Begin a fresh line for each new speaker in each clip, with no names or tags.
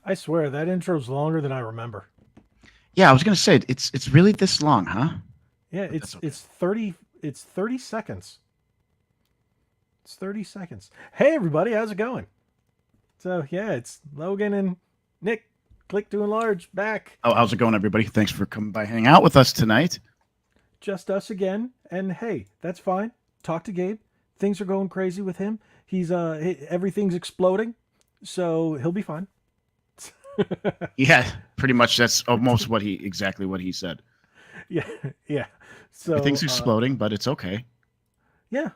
I swear that intro's longer than I remember.
Yeah, I was gonna say it's really this long, huh?
Yeah,
But that's okay.
it's 30 seconds. It's 30 seconds. Hey everybody, how's it going? So yeah, it's Logan and Nick. Click to enlarge back.
Oh, how's it going, everybody? Thanks for coming by, hanging out with us tonight.
Just us again. And hey, that's fine. Talk to Gabe. Things are going crazy with him. Everything's exploding. So he'll be fine.
Yeah, pretty much. That's almost exactly what he said.
Yeah, yeah. So
Everything's exploding, but it's okay.
yeah,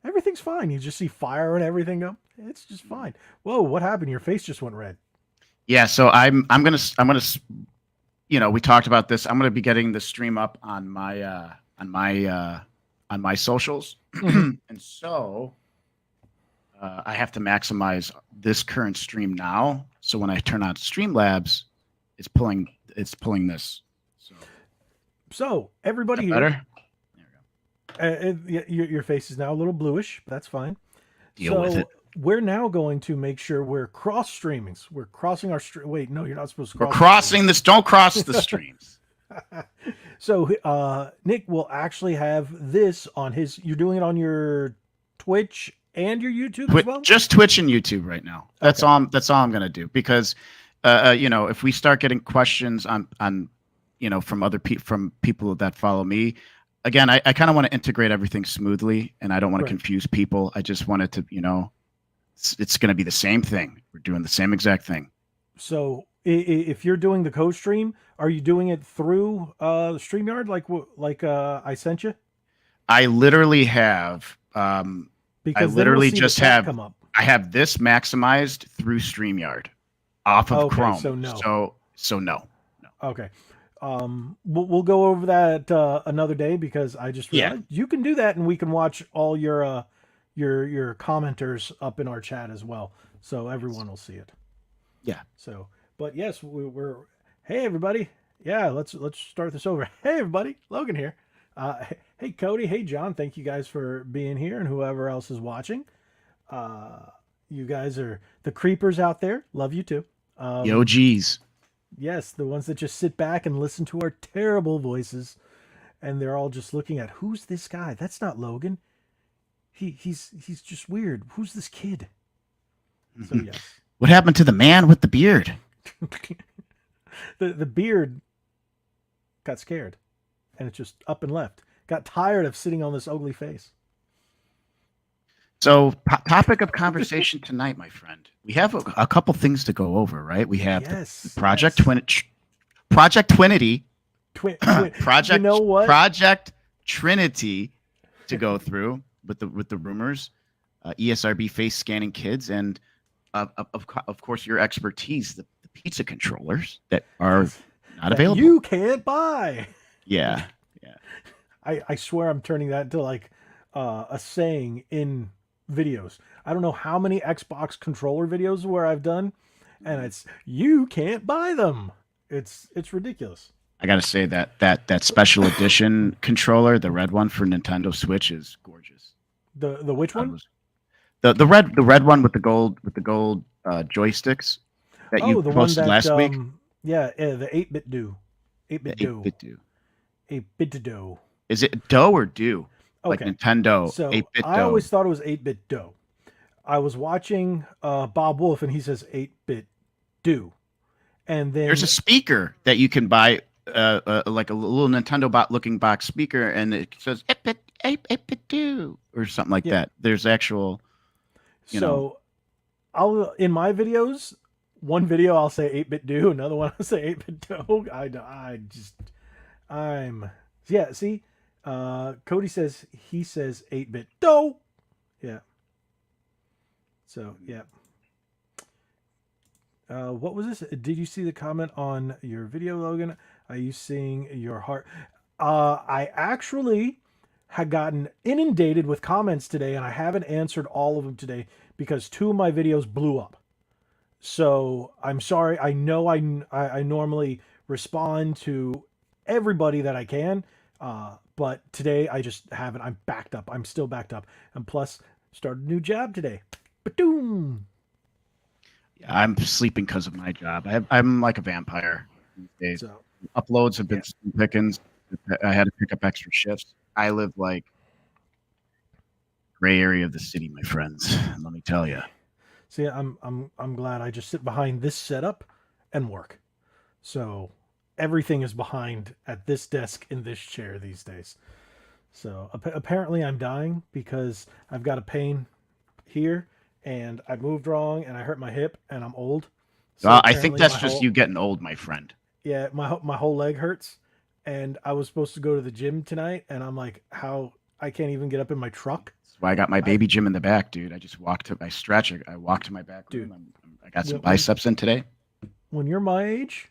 everything's fine. You just see fire and everything up. It's just fine. Whoa, what happened? Your face just went red.
Yeah, so I'm gonna we talked about this. I'm gonna be getting the stream up on my socials,
Mhm.
and so I have to maximize this current stream now. So when I turn on Streamlabs, it's pulling this. So
So
is
everybody
that
here,
better? There we go.
your face is now a little bluish. But that's fine.
Deal with
So
it.
we're now going to make sure we're cross streaming. We're crossing our stream. Wait, no, you're not supposed to
We're
cross the
crossing this. Don't cross the streams.
streams. So Nick will actually have this on his. You're doing it on your Twitch and your YouTube as well.
Just Twitch and YouTube right now. That's
Okay.
all. That's all I'm gonna do because, if we start getting questions on, from people that follow me, again, I kind of want to integrate everything smoothly, and I don't want to
Right.
confuse people. I just want it to, it's going to be the same thing. We're doing the same exact thing.
So if you're doing the co-stream, are you doing it through StreamYard like I sent you?
I literally have, I
Because then we'll
literally
see the
just
chat
have,
come up.
I have this maximized through StreamYard off of
Okay,
Chrome.
so no.
So no.
Okay. We'll go over that another day because I just
Yeah.
realized you can do that and we can watch all your commenters up in our chat as well, so everyone will see it.
Yeah.
So, but yes, we're hey everybody, yeah, let's start this over. Hey everybody, Logan here. Hey Cody, hey John, thank you guys for being here and whoever else is watching. Uh, you guys are the creepers out there. Love you too.
Yo, geez.
Yes, the ones that just sit back and listen to our terrible voices, and they're all just looking at who's this guy? That's not Logan. He's just weird. Who's this kid? So yes,
What happened to the man with the beard?
the beard got scared, and it just up and left. Got tired of sitting on this ugly face.
So, topic of conversation tonight, my friend. We have a couple things to go over, right? We have the
Yes,
Project
yes.
Project Twinity,
Twin. You
Project
know what?
Project Trinity to go through with the rumors, ESRB face scanning kids, and of course your expertise, the pizza controllers that are not
That
available.
you can't buy.
Yeah, yeah.
I swear I'm turning that into like a saying in videos. I don't know how many Xbox controller videos where I've done, and it's you can't buy them. It's ridiculous.
I gotta say that special edition controller, the red one for Nintendo Switch, is gorgeous.
The which one?
The red one with the gold joysticks that
Oh,
you
the one
posted
that
last week.
yeah, the 8-bit do.
The
8-bit do.
8-bit do.
8-bit do.
Is it dough or do? Like
Okay.
Nintendo
So
8-bit
I
dough.
always thought it was 8-bit do. I was watching Bob Wolf and he says 8-bit do. And then
There's a speaker that you can buy, like a little Nintendo bot looking box speaker, and it says 8-bit do or something like
Yeah.
that. There's actual,
so I'll in my videos, one video I'll say 8-bit do, another one I'll say 8-bit do. I'm yeah, see? Cody says he says 8-bit do. Yeah. So, yeah. What was this? Did you see the comment on your video, Logan? Are you seeing your heart? I actually had gotten inundated with comments today, and I haven't answered all of them today because two of my videos blew up. So I'm sorry. I know I normally respond to everybody that I can, but today I just haven't. I'm backed up. I'm still backed up, and plus started a new job today. Ba-doom.
Yeah, I'm sleeping because of my job. I'm like a vampire these days.
So
Uploads have been
yeah.
slim pickings. I had to pick up extra shifts. I live like gray area of the city, my friends. Let me tell you.
See, I'm glad I just sit behind this setup and work. So everything is behind at this desk in this chair these days. So apparently I'm dying because I've got a pain here and I moved wrong and I hurt my hip and I'm old. So
I think
apparently
that's
my
just
whole
you getting old, my friend.
yeah, my whole leg hurts and I was supposed to go to the gym tonight and I'm like how I can't even get up in my truck.
That's why I got my
I
baby gym in the back, dude. I just walked to, I stretch, I walk to my back room.
dude,
I got some
when
biceps in today.
when you're my age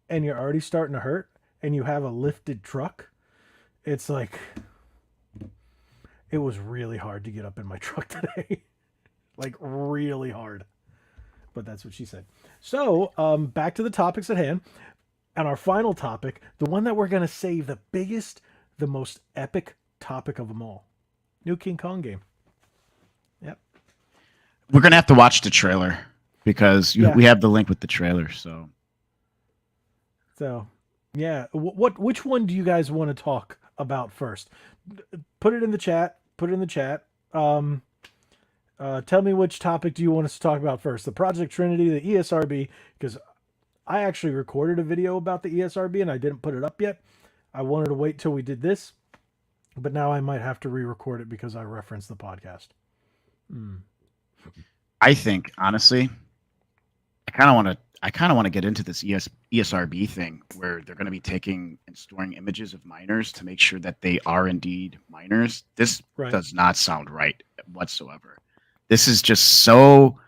and you're already starting to hurt and you have a lifted truck, it's like it was really hard to get up in my truck today. Like really hard. But that's what she said. So, back to the topics at hand. And our final topic, the one that we're going to save, the biggest, the most epic topic of them all. New King Kong game. Yep.
We're gonna have to watch the trailer because
Yeah.
we have the link with the trailer. So
So, yeah. Which one do you guys want to talk about first? Put it in the chat. Put it in the chat. Tell me which topic do you want us to talk about first? The Project Trinity, the ESRB, because I actually recorded a video about the ESRB and I didn't put it up yet. I wanted to wait till we did this, but now I might have to re-record it because I referenced the podcast.
I think honestly, I kind of want to get into this ESRB thing where they're going to be taking and storing images of minors to make sure that they are indeed minors. This
Right.
does not sound right whatsoever. This is just so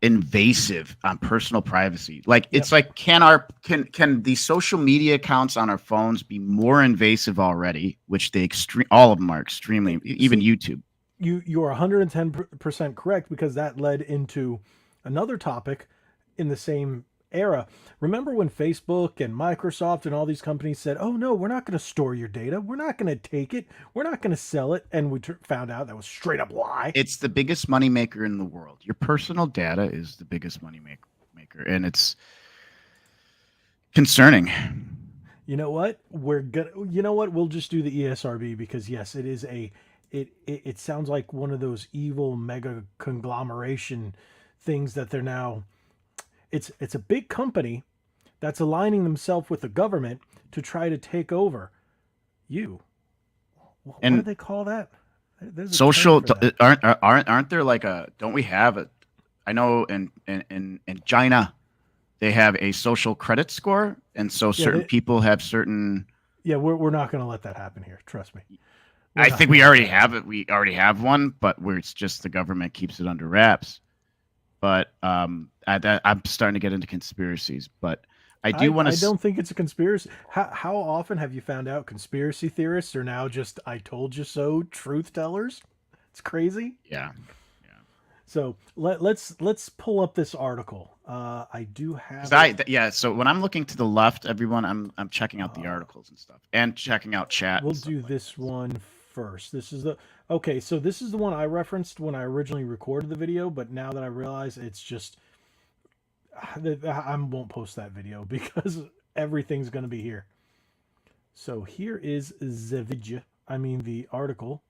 invasive on personal privacy. Like it's like can the social media accounts on our phones be more invasive already? Which they all of them are extremely. Even YouTube.
You are 110% correct because that led into another topic in the same era. Remember when Facebook and Microsoft and all these companies said, "Oh no, we're not going to store your data. We're not going to take it. We're not going to sell it." And we found out that was straight up lie.
It's the biggest moneymaker in the world. Your personal data is the biggest money maker, and it's concerning.
You know what? You know what? We'll just do the ESRB because yes, it is it sounds like one of those evil mega conglomeration things that they're now. It's a big company that's aligning themselves with the government to try to take over you. What do they call that? There's
social aren't there like a don't we have a I know in China they have a social credit score and so certain people have certain
we're not going to let that happen here, trust me.
I think we already have it. We already have one, but where it's just the government keeps it under wraps. But I'm starting to get into conspiracies. But I want to.
I don't think it's a conspiracy. How often have you found out conspiracy theorists are now just "I told you so" truth tellers? It's crazy.
Yeah.
So let's pull up this article. I do have.
So when I'm looking to the left, everyone, I'm checking out the articles and stuff, and checking out chat.
We'll do this one first. This is so this is the one I referenced when I originally recorded the video, but now that I realize it's just I won't post that video because everything's going to be here. So here is the video. I mean the article.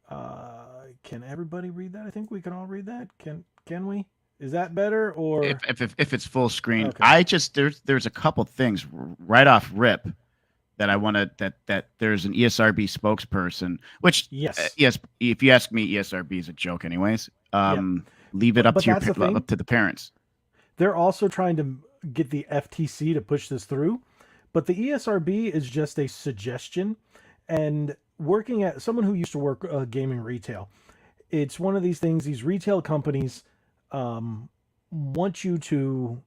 Can everybody read that? I think we can all read that. Can we? Is that better or
if it's full screen?
Okay.
I just there's a couple things right off rip that I want that there's an ESRB spokesperson, which yes, if you ask me, ESRB is a joke anyways. Leave it up to the parents.
They're also trying to get the FTC to push this through, but the ESRB is just a suggestion. And working at someone who used to work gaming retail, it's one of these things. These retail companies want you to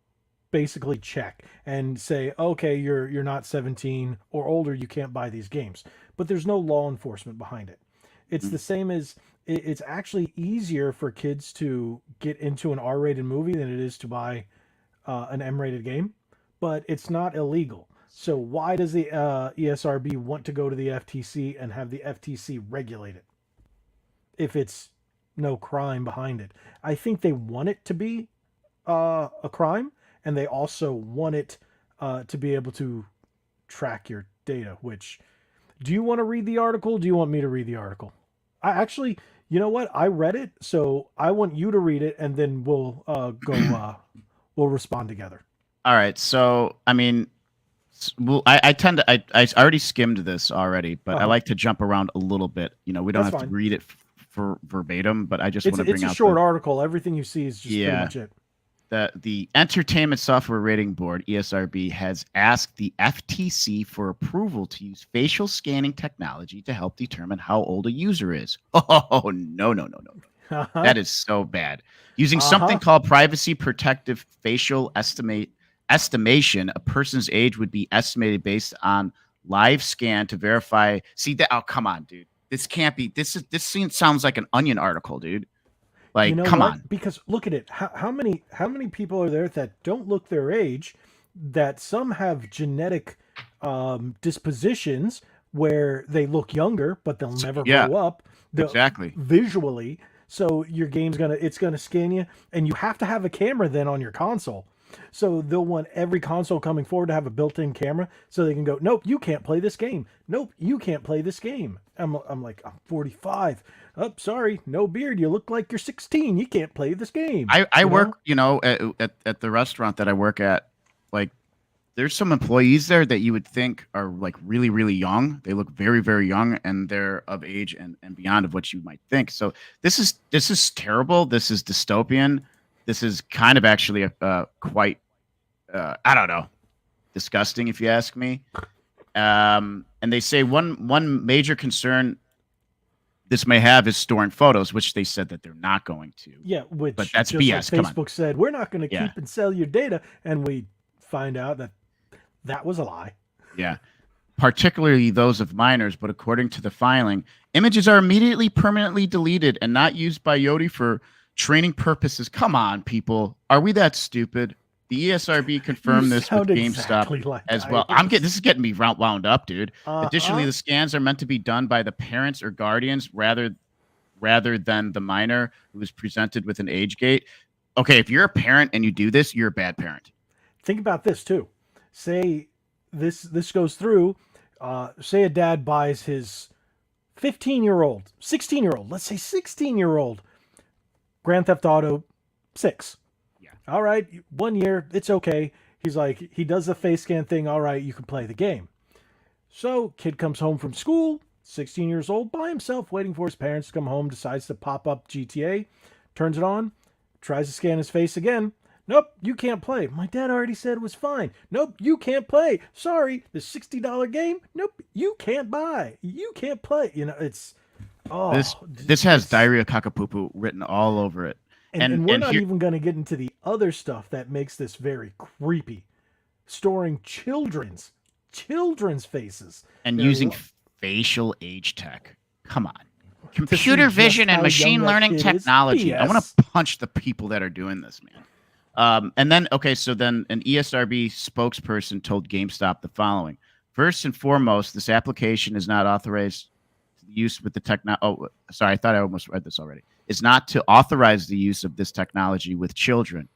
basically check and say, okay, you're not 17 or older, you can't buy these games. But there's no law enforcement behind it. It's the same as it's actually easier for kids to get into an R-rated movie than it is to buy an M-rated game, but it's not illegal. So why does the ESRB want to go to the FTC and have the FTC regulate it if it's no crime behind it? I think they want it to be a crime, and they also want it to be able to track your data. Which, do you want to read the article? Do you want me to read the article? I actually, you know what? I read it, so I want you to read it, and then we'll go. We'll respond together.
All right. So, I mean, well, I tend to, I already skimmed this already, but I like to jump around a little bit. You know, we don't have to read it for verbatim, but I just want to bring out.
It's a short article. Everything you see is just pretty much it.
The Entertainment Software Rating Board, ESRB, has asked the FTC for approval to use facial scanning technology to help determine how old a user is. Oh, no. That is so bad. Using something called privacy protective facial estimation, a person's age would be estimated based on live scan to verify. See that? Oh, come on, dude. This can't be. This sounds like an Onion article, dude. Like, come on.
Because look at it. How many people are there that don't look their age? That some have genetic dispositions where they look younger, but they'll never grow up.
Exactly.
Visually. So your game's gonna scan you, and you have to have a camera then on your console. So they'll want every console coming forward to have a built-in camera, so they can go, nope, you can't play this game. Nope, you can't play this game. I'm like, I'm 45. Oh, sorry, no beard. You look like you're 16. You can't play this game.
I work, at the restaurant that I work at. Like, there's some employees there that you would think are like really, really young. They look very, very young, and they're of age and beyond of what you might think. So this is terrible. This is dystopian. This is kind of actually quite, I don't know, disgusting if you ask me. And they say one major concern this may have is storing photos, which they said that they're not going to.
Yeah,
but that's BS.
Like Facebook said, we're not going to keep and sell your data, and we find out that was a lie.
Yeah, particularly those of minors. But according to the filing, images are immediately permanently deleted and not used by Yoti for training purposes. Come on, people. Are we that stupid? The ESRB confirmed this with GameStop as well. This is getting me wound up, dude. Additionally, the scans are meant to be done by the parents or guardians rather than the minor who is presented with an age gate. Okay, if you're a parent and you do this, you're a bad parent.
Think about this too. Say this goes through. Say a dad buys his 15-year-old, 16-year-old, let's say 16-year-old Grand Theft Auto 6.
Yeah.
All right, 1 year, it's okay. He's like, he does the face scan thing. All right, you can play the game. So kid comes home from school, 16 years old, by himself, waiting for his parents to come home, decides to pop up GTA, turns it on, tries to scan his face again. Nope, you can't play. My dad already said it was fine. Nope, you can't play. Sorry, the $60 game. Nope, you can't buy. You can't play. You know, it's
this has diarrhea cockapoo written all over it.
And we're not even going to get into the other stuff that makes this very creepy. Storing children's faces
and using facial age tech. Come on. Computer vision and machine learning technology. I want to punch the people that are doing this, man. And then, so then an ESRB spokesperson told GameStop the following. First and foremost, this application is not authorized to use with the technology. Oh, sorry, I thought I almost read this already. Is not to authorize the use of this technology with children.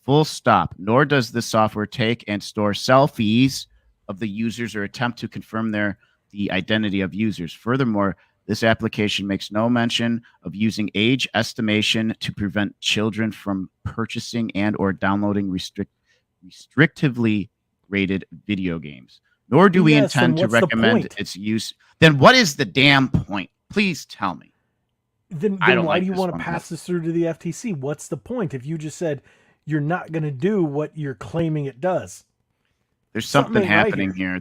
Full stop. Nor does this software take and store selfies of the users or attempt to confirm the identity of users. Furthermore, this application makes no mention of using age estimation to prevent children from purchasing and or downloading restrictively rated video games. Nor do we intend to recommend its use. Then what is the damn point? Please tell me.
Then why do you want to pass this through to the FTC? What's the point if you just said you're not going to do what you're claiming it does?
There's something happening here.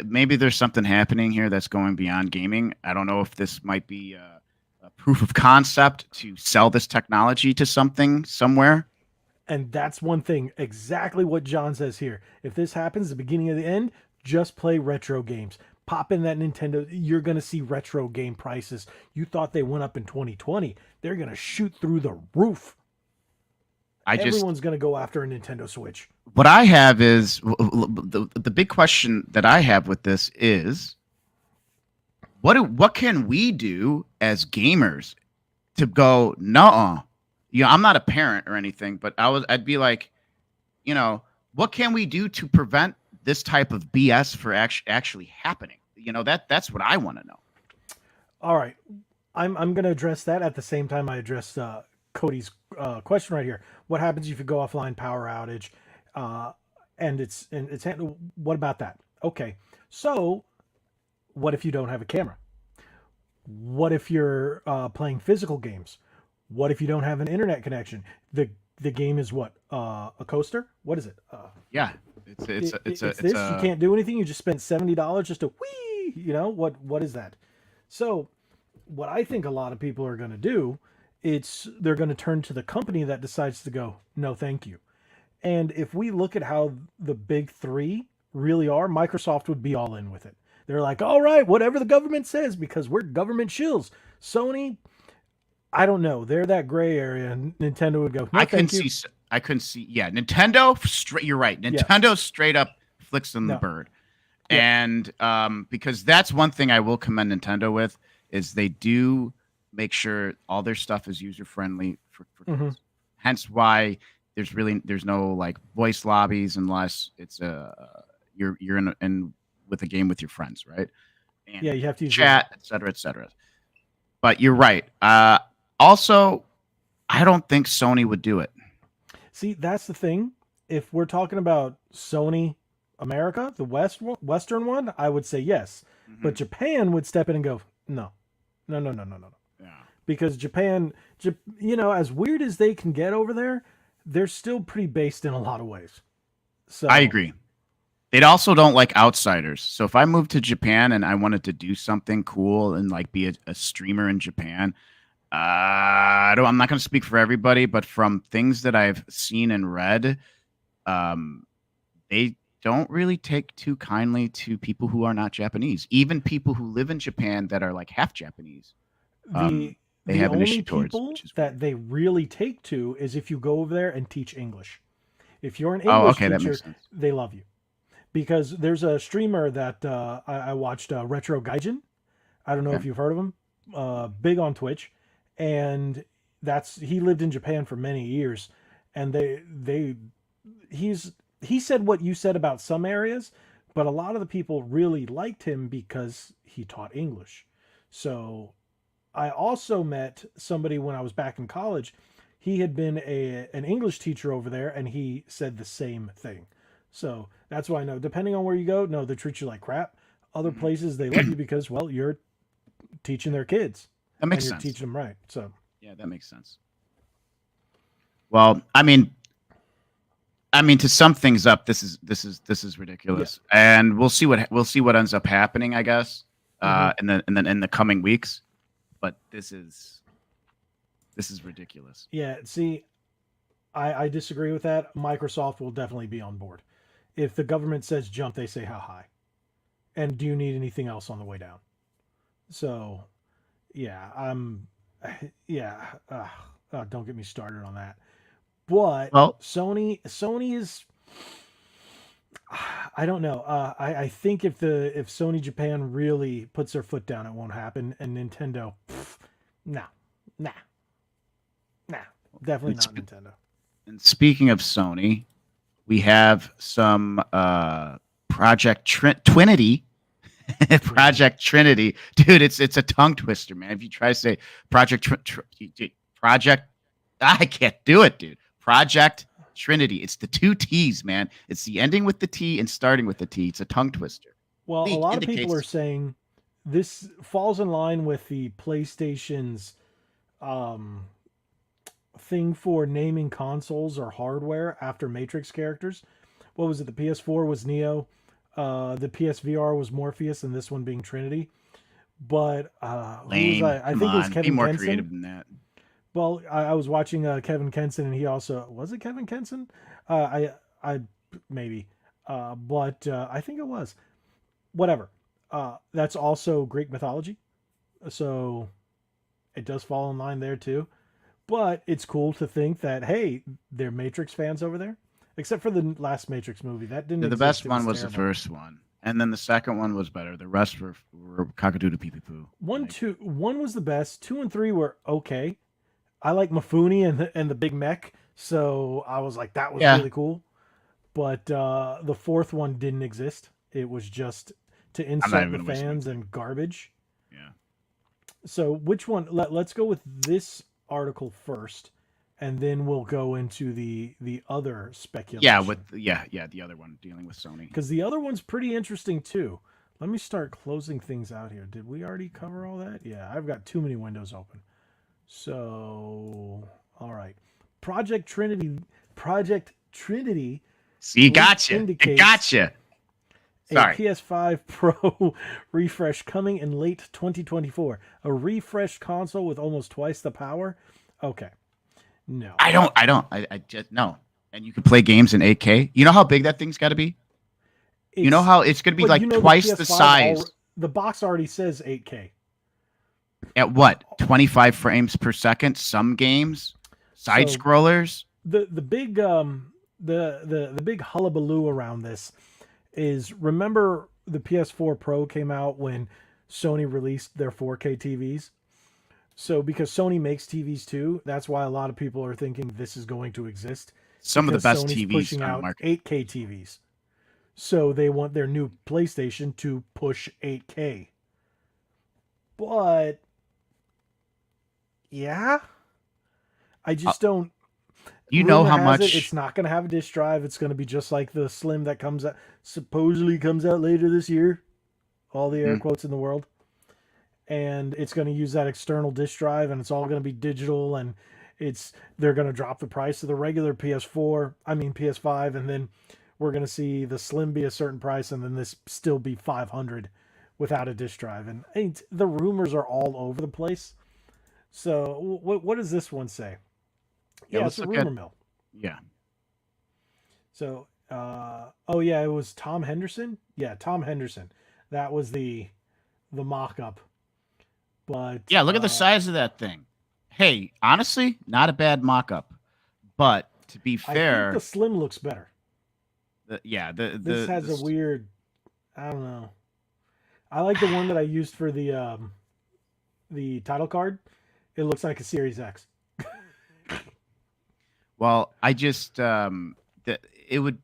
Maybe there's something happening here that's going beyond gaming. I don't know if this might be a proof of concept to sell this technology to somewhere.
And that's one thing, exactly what John says here. If this happens, the beginning of the end, just play retro games. Pop in that Nintendo. You're going to see retro game prices. You thought they went up in 2020. They're going to shoot through the roof. Everyone's going to go after a Nintendo Switch.
What I have is the big question that I have with this is what can we do as gamers to go, nuh-uh, I'm not a parent or anything, but I'd be like, what can we do to prevent this type of BS for actually happening? That's what I want to know.
All right, I'm going to address that at the same time I address Cody's question right here. What happens if you go offline, power outage, uh, what about that? Okay, so what if you don't have a camera? What if you're playing physical games? What if you don't have an internet connection? The game is what? A coaster? What is it?
Yeah, it's
This. You can't do anything. You just spent $70 just to whee. What is that? So, what I think a lot of people are going to do, they're going to turn to the company that decides to go, no, thank you. And if we look at how the big three really are, Microsoft would be all in with it. They're like, all right, whatever the government says, because we're government shills. Sony, I don't know. They're that gray area, and Nintendo would go, no, thank you.
I couldn't see. Yeah, Nintendo. You're right. Nintendo straight up flicks them the bird, and because that's one thing I will commend Nintendo with is they do make sure all their stuff is user friendly for kids. Hence why there's no like voice lobbies unless it's you're in with a game with your friends, right? And
you have to use
chat, etc., etc. But you're right. Also, I don't think Sony would do it.
See, that's the thing. If we're talking about Sony America, the Western one, I would say yes. But Japan would step in and go, no.
Yeah.
Because Japan, as weird as they can get over there, they're still pretty based in a lot of ways. So
I agree. They also don't like outsiders. So if I moved to Japan and I wanted to do something cool and like be a streamer in Japan, I'm not going to speak for everybody, but from things that I've seen and read, they don't really take too kindly to people who are not Japanese. Even people who live in Japan that are like half Japanese, they have an issue towards.
The only people that they really take to is if you go over there and teach English. If you're an English teacher, they love you. Because there's a streamer that I watched, Retro Gaijin. I don't know if you've heard of him. Big on Twitch. And he lived in Japan for many years, and he said what you said about some areas, but a lot of the people really liked him because he taught English. So I also met somebody when I was back in college. He had been an English teacher over there, and he said the same thing. So that's why I know, depending on where you go, no, they treat you like crap. Other places, they love you because, well, you're teaching their kids.
That makes
sense.
You're
teaching them right. So
yeah, that makes sense. Well, I mean, to sum things up, this is ridiculous, and we'll see what ends up happening, I guess, in the coming weeks. But this is ridiculous.
Yeah. See, I disagree with that. Microsoft will definitely be on board. If the government says jump, they say how high, and do you need anything else on the way down? So. Yeah, don't get me started on that. But Sony is, I don't know. I think if Sony Japan really puts their foot down, it won't happen. And Nintendo, nah, definitely not Nintendo.
And speaking of Sony, we have some Project Trinity. Project Trinity, dude, it's a tongue twister, man. If you try to say Project, I can't do it, dude. Project Trinity. It's the two T's, man. It's the ending with the T and starting with the T. It's a tongue twister.
Well, a lot of people are saying this falls in line with the PlayStation's thing for naming consoles or hardware after Matrix characters. What was it? The PS4 was Neo. The PSVR was Morpheus, and this one being Trinity. But I think it was Kevin
Be more
Kenson.
Creative than that.
Well, I was watching Kevin Kenson, and he also was it Kevin Kenson? I maybe, but I think it was. Whatever. That's also Greek mythology, so it does fall in line there too. But it's cool to think that hey, they're Matrix fans over there. Except for the last Matrix movie. That didn't
The best one was the first one. And then the second one was better. The rest were cockadoodle pee pee poo.
One was the best. 2 and 3 were okay. I like Mifune and the big mech, so I was like, that was
Yeah,
really cool. But the fourth one didn't exist. It was just to
I'm not
insult
even
the
gonna waste my
fans
time.
and garbage.
Yeah.
So which one? Let's go with this article first, and then we'll go into the other
Yeah, with
speculation
the other one dealing with Sony.
because the other one's pretty interesting too. Let me start closing things out here. Did we already cover all that? Yeah, I've got too many windows open. So, all right. Project Trinity
See,
leak
gotcha. It
indicates
gotcha.
a
Sorry.
PS5 Pro refresh coming in late 2024. A refreshed console with almost twice the power. Okay. No.
I just no. And you can play games in 8K. You know how big that thing's got to be? You know
It's
how it's going to be
but
like
the
twice the
PS5
size
the box already says 8K.
at what? 25 frames per second. Some games, side
So
scrollers.
the big the big hullabaloo around this is, remember the PS4 Pro came out when Sony released their 4K TVs. So because Sony makes TVs too, that's why a lot of people are thinking this is going to exist,
Some of the
because
best
Sony's
TVs
pushing
on the
out
market.
8K TVs. So they want their new PlayStation to push 8K. But yeah, I just don't.
You know
Rumor
how
has
much?
it it's not going to have a disk drive. It's going to be just like the Slim that comes out, supposedly comes out later this year. All the air
Hmm.
quotes in the world. And it's going to use that external disk drive, and it's all going to be digital, and they're going to drop the price of the regular PS5, and then we're going to see the Slim be a certain price, and then this still be 500 without a disk drive. And the rumors are all over the place. So what does this one say?
Yeah,
Yeah, it's
let's
a
look at.
rumor mill.
Yeah.
So oh yeah, it was Tom Henderson. Yeah, Tom Henderson. That was the mock-up. But
Yeah, look at the size of that thing. Hey, honestly, not a bad mock-up. But to be
I think the
fair,
Slim looks better.
yeah,
This has a weird, I don't know. I like the one that I used for the title card. It looks like a Series X.
well, I just it would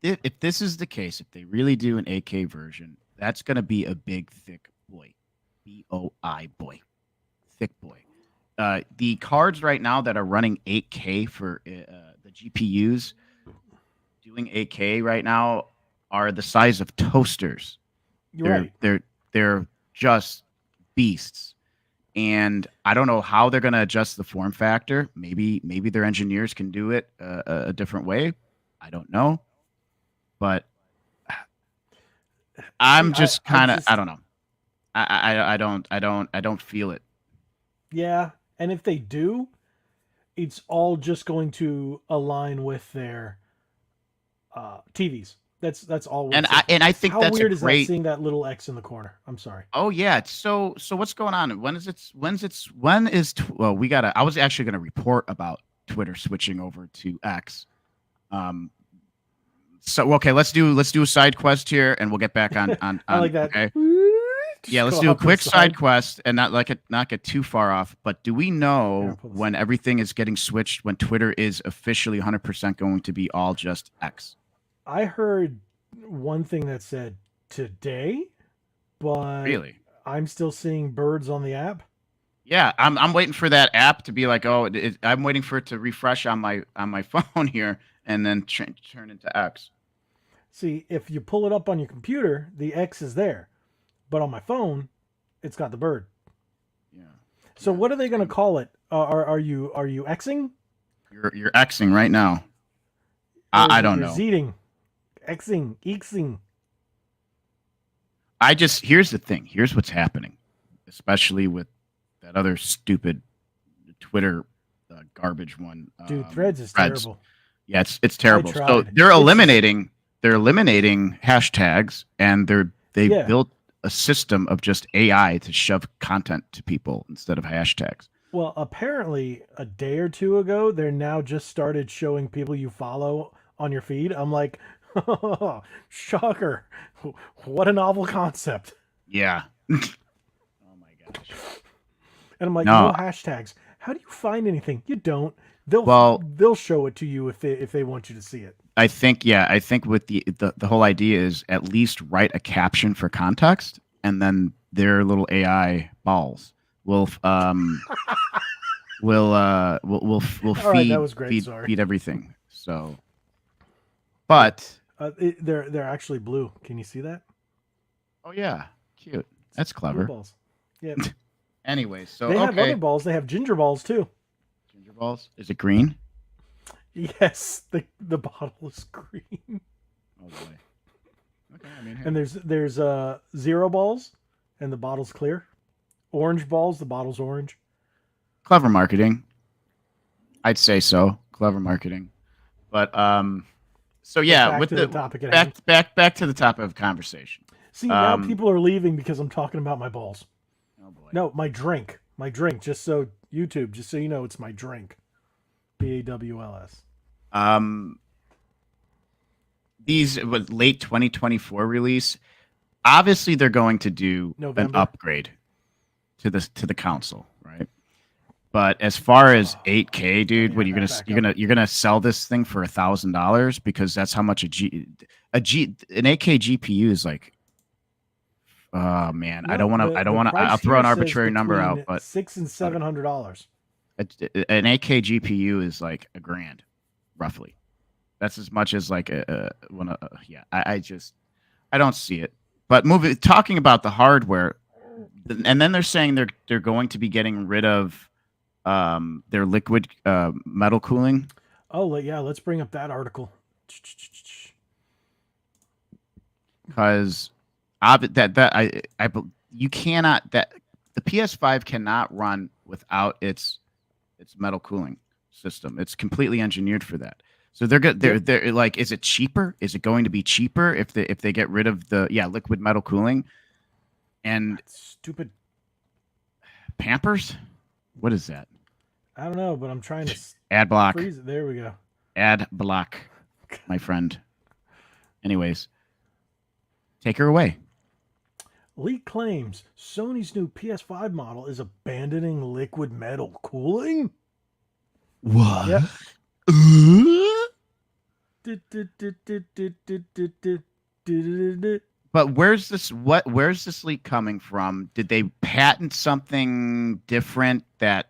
if this is the case, if they really do an 8K version, that's going to be a big thick boy. BOI boy. Thick boy. The cards right now that are running 8K for the GPUs doing 8K right now are the size of toasters.
You're
They're
right.
they're they're just beasts. And I don't know how they're going to adjust the form factor. Maybe their engineers can do it a different way. I don't know, but
See,
I'm just
I
kind of I
just
don't know. I don't feel it.
yeah. And if they do, it's all just going to align with their TVs. That's all we're
And
seeing.
I think
How
that's a
weird is that
great.
seeing that little X in the corner? I'm sorry.
Oh yeah. So what's going on? Well, we gotta. I was actually gonna report about Twitter switching over to X. Um. So okay, let's do a side quest here, and we'll get back on
I like that.
Okay.
Just
Yeah, let's
go
do a
off to the
quick side
side.
quest and not get too far off. But do we
Here, I'll
know
pull this
when
up.
everything is getting switched? When Twitter is officially 100% going to be all just X?
I heard one thing that said today, but
Really?
I'm still seeing birds on the app.
Yeah, I'm waiting for that app to be like, oh, I'm waiting for it to refresh on my phone here and then turn into X.
See, if you pull it up on your computer, the X is there, but on my phone, it's got the bird.
Yeah,
So
yeah.
what are they going to call it? Are you Xing?
You're Xing right now.
Or
I
is it
don't
you're
know.
Zing? Xing, Xing.
Here's the thing. Here's what's happening, especially with that other stupid Twitter garbage one.
Dude, Threads is
Threads.
terrible.
Yeah, it's
I
terrible. So
tried.
they're eliminating hashtags, and they've
Yeah.
built a system of just AI to shove content to people instead of hashtags.
Well, apparently a day or two ago, they're now just started showing people you follow on your feed. I'm like, shocker. What a novel concept.
Yeah. Oh my gosh.
And I'm like, no
No.
hashtags. How do you find anything? You don't.
Well,
They'll show it to you if they want you to see it.
I think with the whole idea is at least write a caption for context, and then their little AI balls will will
All right, that was great.
feed
Sorry.
feed everything. So, but
They're actually blue. Can you see that?
oh yeah, cute. That's
Blue
clever.
balls. Yeah.
Anyway, so
They have
okay,
other balls. They have ginger balls too.
ginger balls. Is it green?
Yes, the bottle is green.
Oh boy. Okay, I mean, hey.
And there's zero balls, and the bottle's clear. Orange balls, the bottle's orange.
Clever marketing. I'd say so. Clever marketing. But so yeah,
Back
with
to
the
the topic at hand.
back to the topic of conversation.
See, now
Um,
people are leaving because I'm talking about my balls.
Oh boy.
No, my drink. My drink. Just so YouTube, just so you know, it's my drink. BAWLS.
These was late 2024 release. Obviously, they're going to do
November.
an upgrade to the console, right? But as far as 8K, dude,
Yeah,
what you're gonna sell this thing for $1,000 because that's how much an 8K GPU is like. Oh man, I don't want to. I'll throw an arbitrary number out, but
$600 and $700.
an 8K GPU is like $1,000, roughly. That's as much as like yeah. I don't see it. But talking about the hardware, and then they're saying they're going to be getting rid of their liquid metal cooling.
Oh yeah, let's bring up that article.
Because you cannot the PS5 cannot run without its metal cooling system. It's completely engineered for that. So they're like, is it cheaper? Is it going to be cheaper if they get rid of the liquid metal cooling? And
That's stupid.
Pampers? What is that?
I don't know, but I'm trying to
Ad block.
freeze it. There we go.
Ad block, my friend. Anyways, take her away.
Leak claims Sony's new PS5 model is abandoning liquid metal cooling.
What?
Yep.
But where's this leak coming from? Did they patent something different that,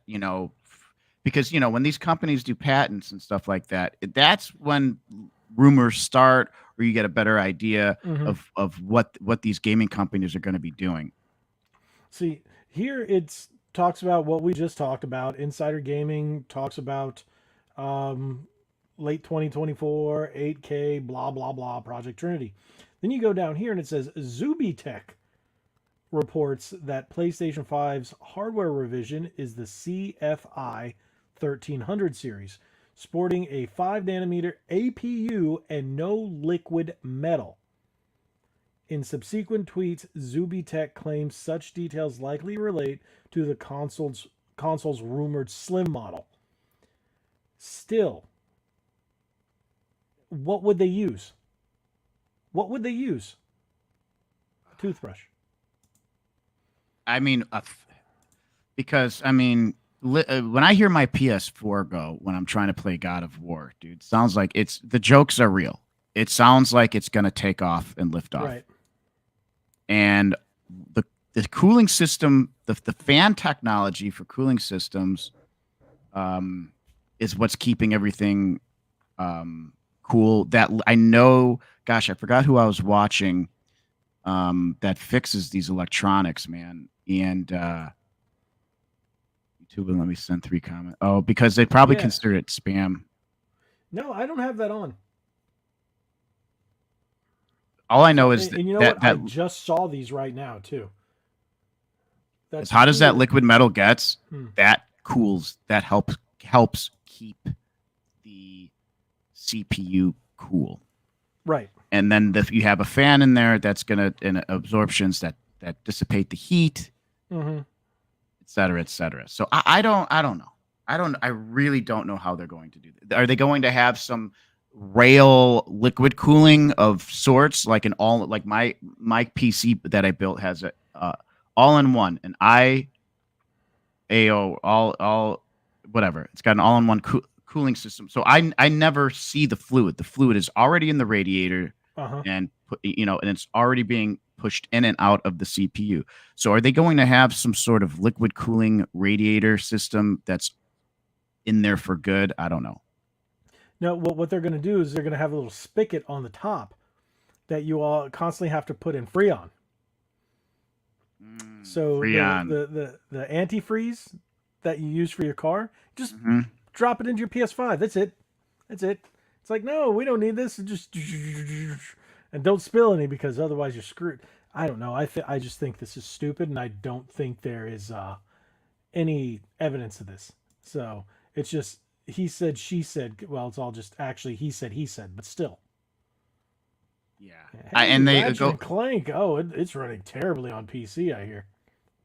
because when these companies do patents and stuff like that, that's when rumors start, or you get a better idea of what these gaming companies are going to be doing.
See, here it's talks about what we just talked about. Insider Gaming talks about late 2024, 8K, blah, blah, blah, Project Trinity. Then you go down here and it says Zubitech reports that PlayStation 5's hardware revision is the CFI 1300 series, sporting a 5nm APU and no liquid metal. In subsequent tweets, Zubitech claims such details likely relate to the console's rumored slim model. Still, what would they use? What would they use? A toothbrush.
I mean, because when I hear my PS4 go when I'm trying to play God of War, dude, sounds like the jokes are real. It sounds like it's gonna take off and lift off.
Right.
And the cooling system, the fan technology for cooling systems, is what's keeping everything cool. That I know. Gosh, I forgot who I was watching. That fixes these electronics, man. And YouTube will let me send 3 comments. Oh, because they probably consider it spam.
No, I don't have that on.
All I know is
and you know what? I just saw these right now too.
As hot as that liquid metal gets, that cools. That helps keep the CPU cool.
Right.
And then you have a fan in there that's gonna absorptions that dissipate the heat, et cetera, et cetera. So I don't know. I really don't know how they're going to do that. Are they going to have some rail liquid cooling of sorts, like my PC that I built has a all-in-one, an IAO all whatever. It's got an all-in-one cooling system. So I never see the fluid. The fluid is already in the radiator, and and it's already being pushed in and out of the CPU. So are they going to have some sort of liquid cooling radiator system that's in there for good? I don't know.
No, what they're going to do is they're going to have a little spigot on the top that you all constantly have to put in Freon. So
Freon.
the antifreeze that you use for your car, just drop it into your PS5. That's it. It's like, no, we don't need this. Just and don't spill any because otherwise you're screwed. I don't know. I just think this is stupid, and I don't think there is any evidence of this. So it's just he said, she said. Well, it's all just actually he said, but still.
Yeah,
Hey,
and they
Ratchet
go
and Clank. Oh, it's running terribly on PC. I hear.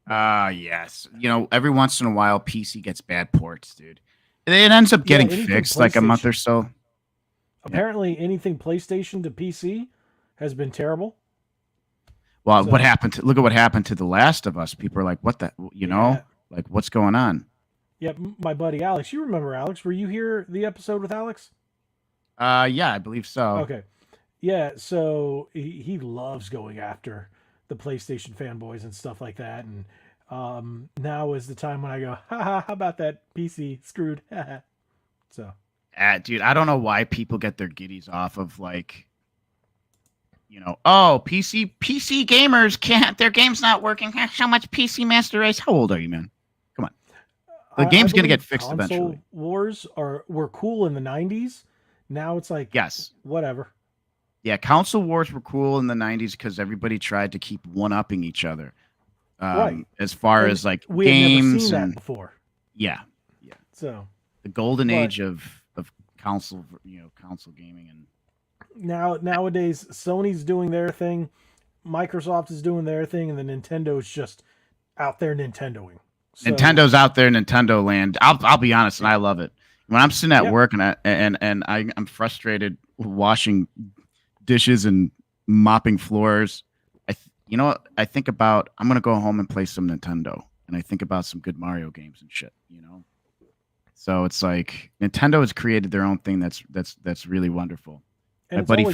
Yes. Every once in a while, PC gets bad ports, dude. It ends up getting fixed like a month or so.
Apparently, anything PlayStation to PC has been terrible.
Well, look at what happened to The Last of Us. People are like, what the, like, what's going on?
Yeah, my buddy Alex. You remember Alex? Were you here the episode with Alex?
Yeah, I believe so.
Okay. Yeah, so he loves going after the PlayStation fanboys and stuff like that. And now is the time when I go, how about that PC screwed? So.
Dude, I don't know why people get their giddies off of like, oh, PC gamers can't, their game's not working. How much PC Master Race? How old are you, man? Come on. The game's going to get fixed eventually.
Wars were cool in the 90s. Now it's like,
yes,
whatever.
Yeah, console wars were cool in the 90s because everybody tried to keep one-upping each other.
Right.
As far as like
we
games
had never seen that before.
Yeah.
So
the golden age of console, console gaming. And
nowadays Sony's doing their thing, Microsoft is doing their thing, and the Nintendo's just out there Nintendoing. So,
Nintendo's out there, Nintendo land. I'll be honest, and I love it. When I'm sitting at work and I'm frustrated washing dishes and mopping floors, I think about, I'm gonna go home and play some Nintendo, and I think about some good Mario games and shit. So it's like Nintendo has created their own thing that's really wonderful. My buddy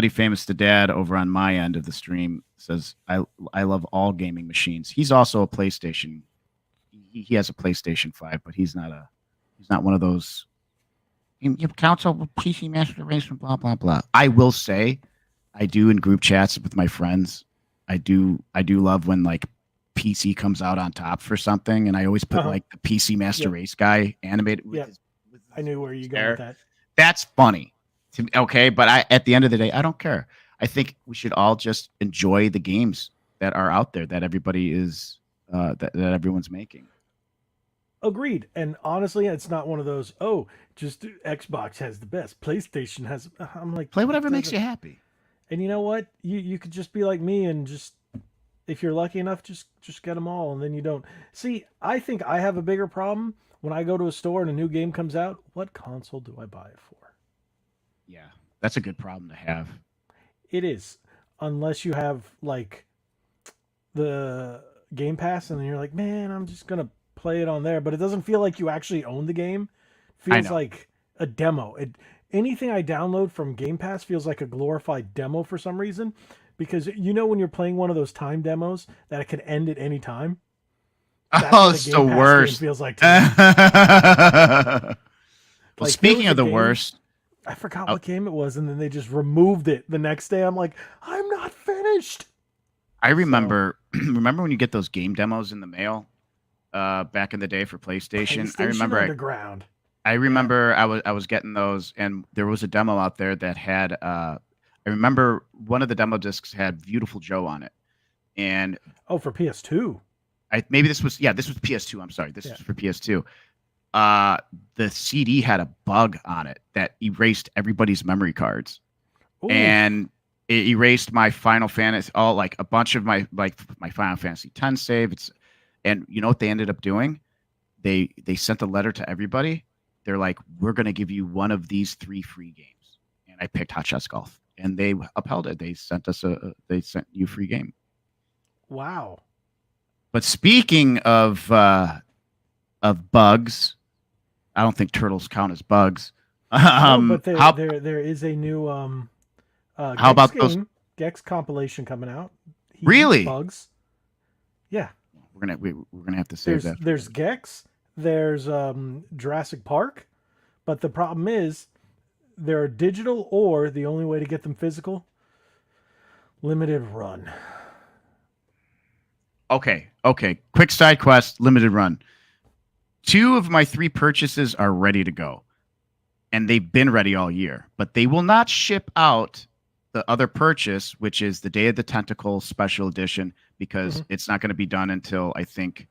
famous to dad over on my end of the stream says I love all gaming machines. He's also a PlayStation. He has a PlayStation 5, but he's not one of those console PC Master Race and blah blah blah. I will say, I do in group chats with my friends. I do love when like PC comes out on top for something, and I always put like the PC Master Race guy animated with his
I knew where you go with that.
That's funny. Okay, but at the end of the day, I don't care. I think we should all just enjoy the games that are out there that everybody is that everyone's making.
Agreed. And honestly, it's not one of those, just Xbox has the best, PlayStation has. I'm like,
play whatever makes you happy.
And you know what? You could just be like me and just, if you're lucky enough, just get them all, and then you don't. See, I think I have a bigger problem when I go to a store and a new game comes out. What console do I buy it for?
Yeah, that's a good problem to have.
It is, unless you have like the Game Pass, and then you're like, man, I'm just gonna play it on there, but it doesn't feel like you actually own the game. It feels like a demo. Anything I download from Game Pass feels like a glorified demo for some reason, because when you're playing one of those time demos that it could end at any time.
It's the worst.
Feels like.
Well, speaking of the worst,
I forgot what game it was, and then they just removed it the next day. I'm like, I'm not finished.
I remember when you get those game demos in the mail back in the day for PlayStation.
Underground.
I remember I was getting those, and there was a demo out there that had I remember one of the demo discs had Beautiful Joe on it. And
for PS2.
This was PS2. I'm sorry. This was for PS2. The CD had a bug on it that erased everybody's memory cards. Ooh. And it erased my Final Fantasy, a bunch of my Final Fantasy X save. And you know what they ended up doing? They sent a letter to everybody. They're like, we're going to give you one of these 3 free games. And I picked Hot Shots Golf, and they upheld it. They sent you a free game.
Wow.
But speaking of of bugs. I don't think turtles count as bugs.
No, but
How
there is a new
how
Gex
about those?
game, Gex compilation coming out. He eats
Really?
bugs. Yeah.
We're gonna have to save that.
There's Gex, there's Jurassic Park, but the problem is they're digital, or the only way to get them physical, limited run.
Okay. Quick side quest, limited run. 2 of my 3 purchases are ready to go, and they've been ready all year. But they will not ship out the other purchase, which is the Day of the Tentacle Special Edition, because it's not going to be done until I think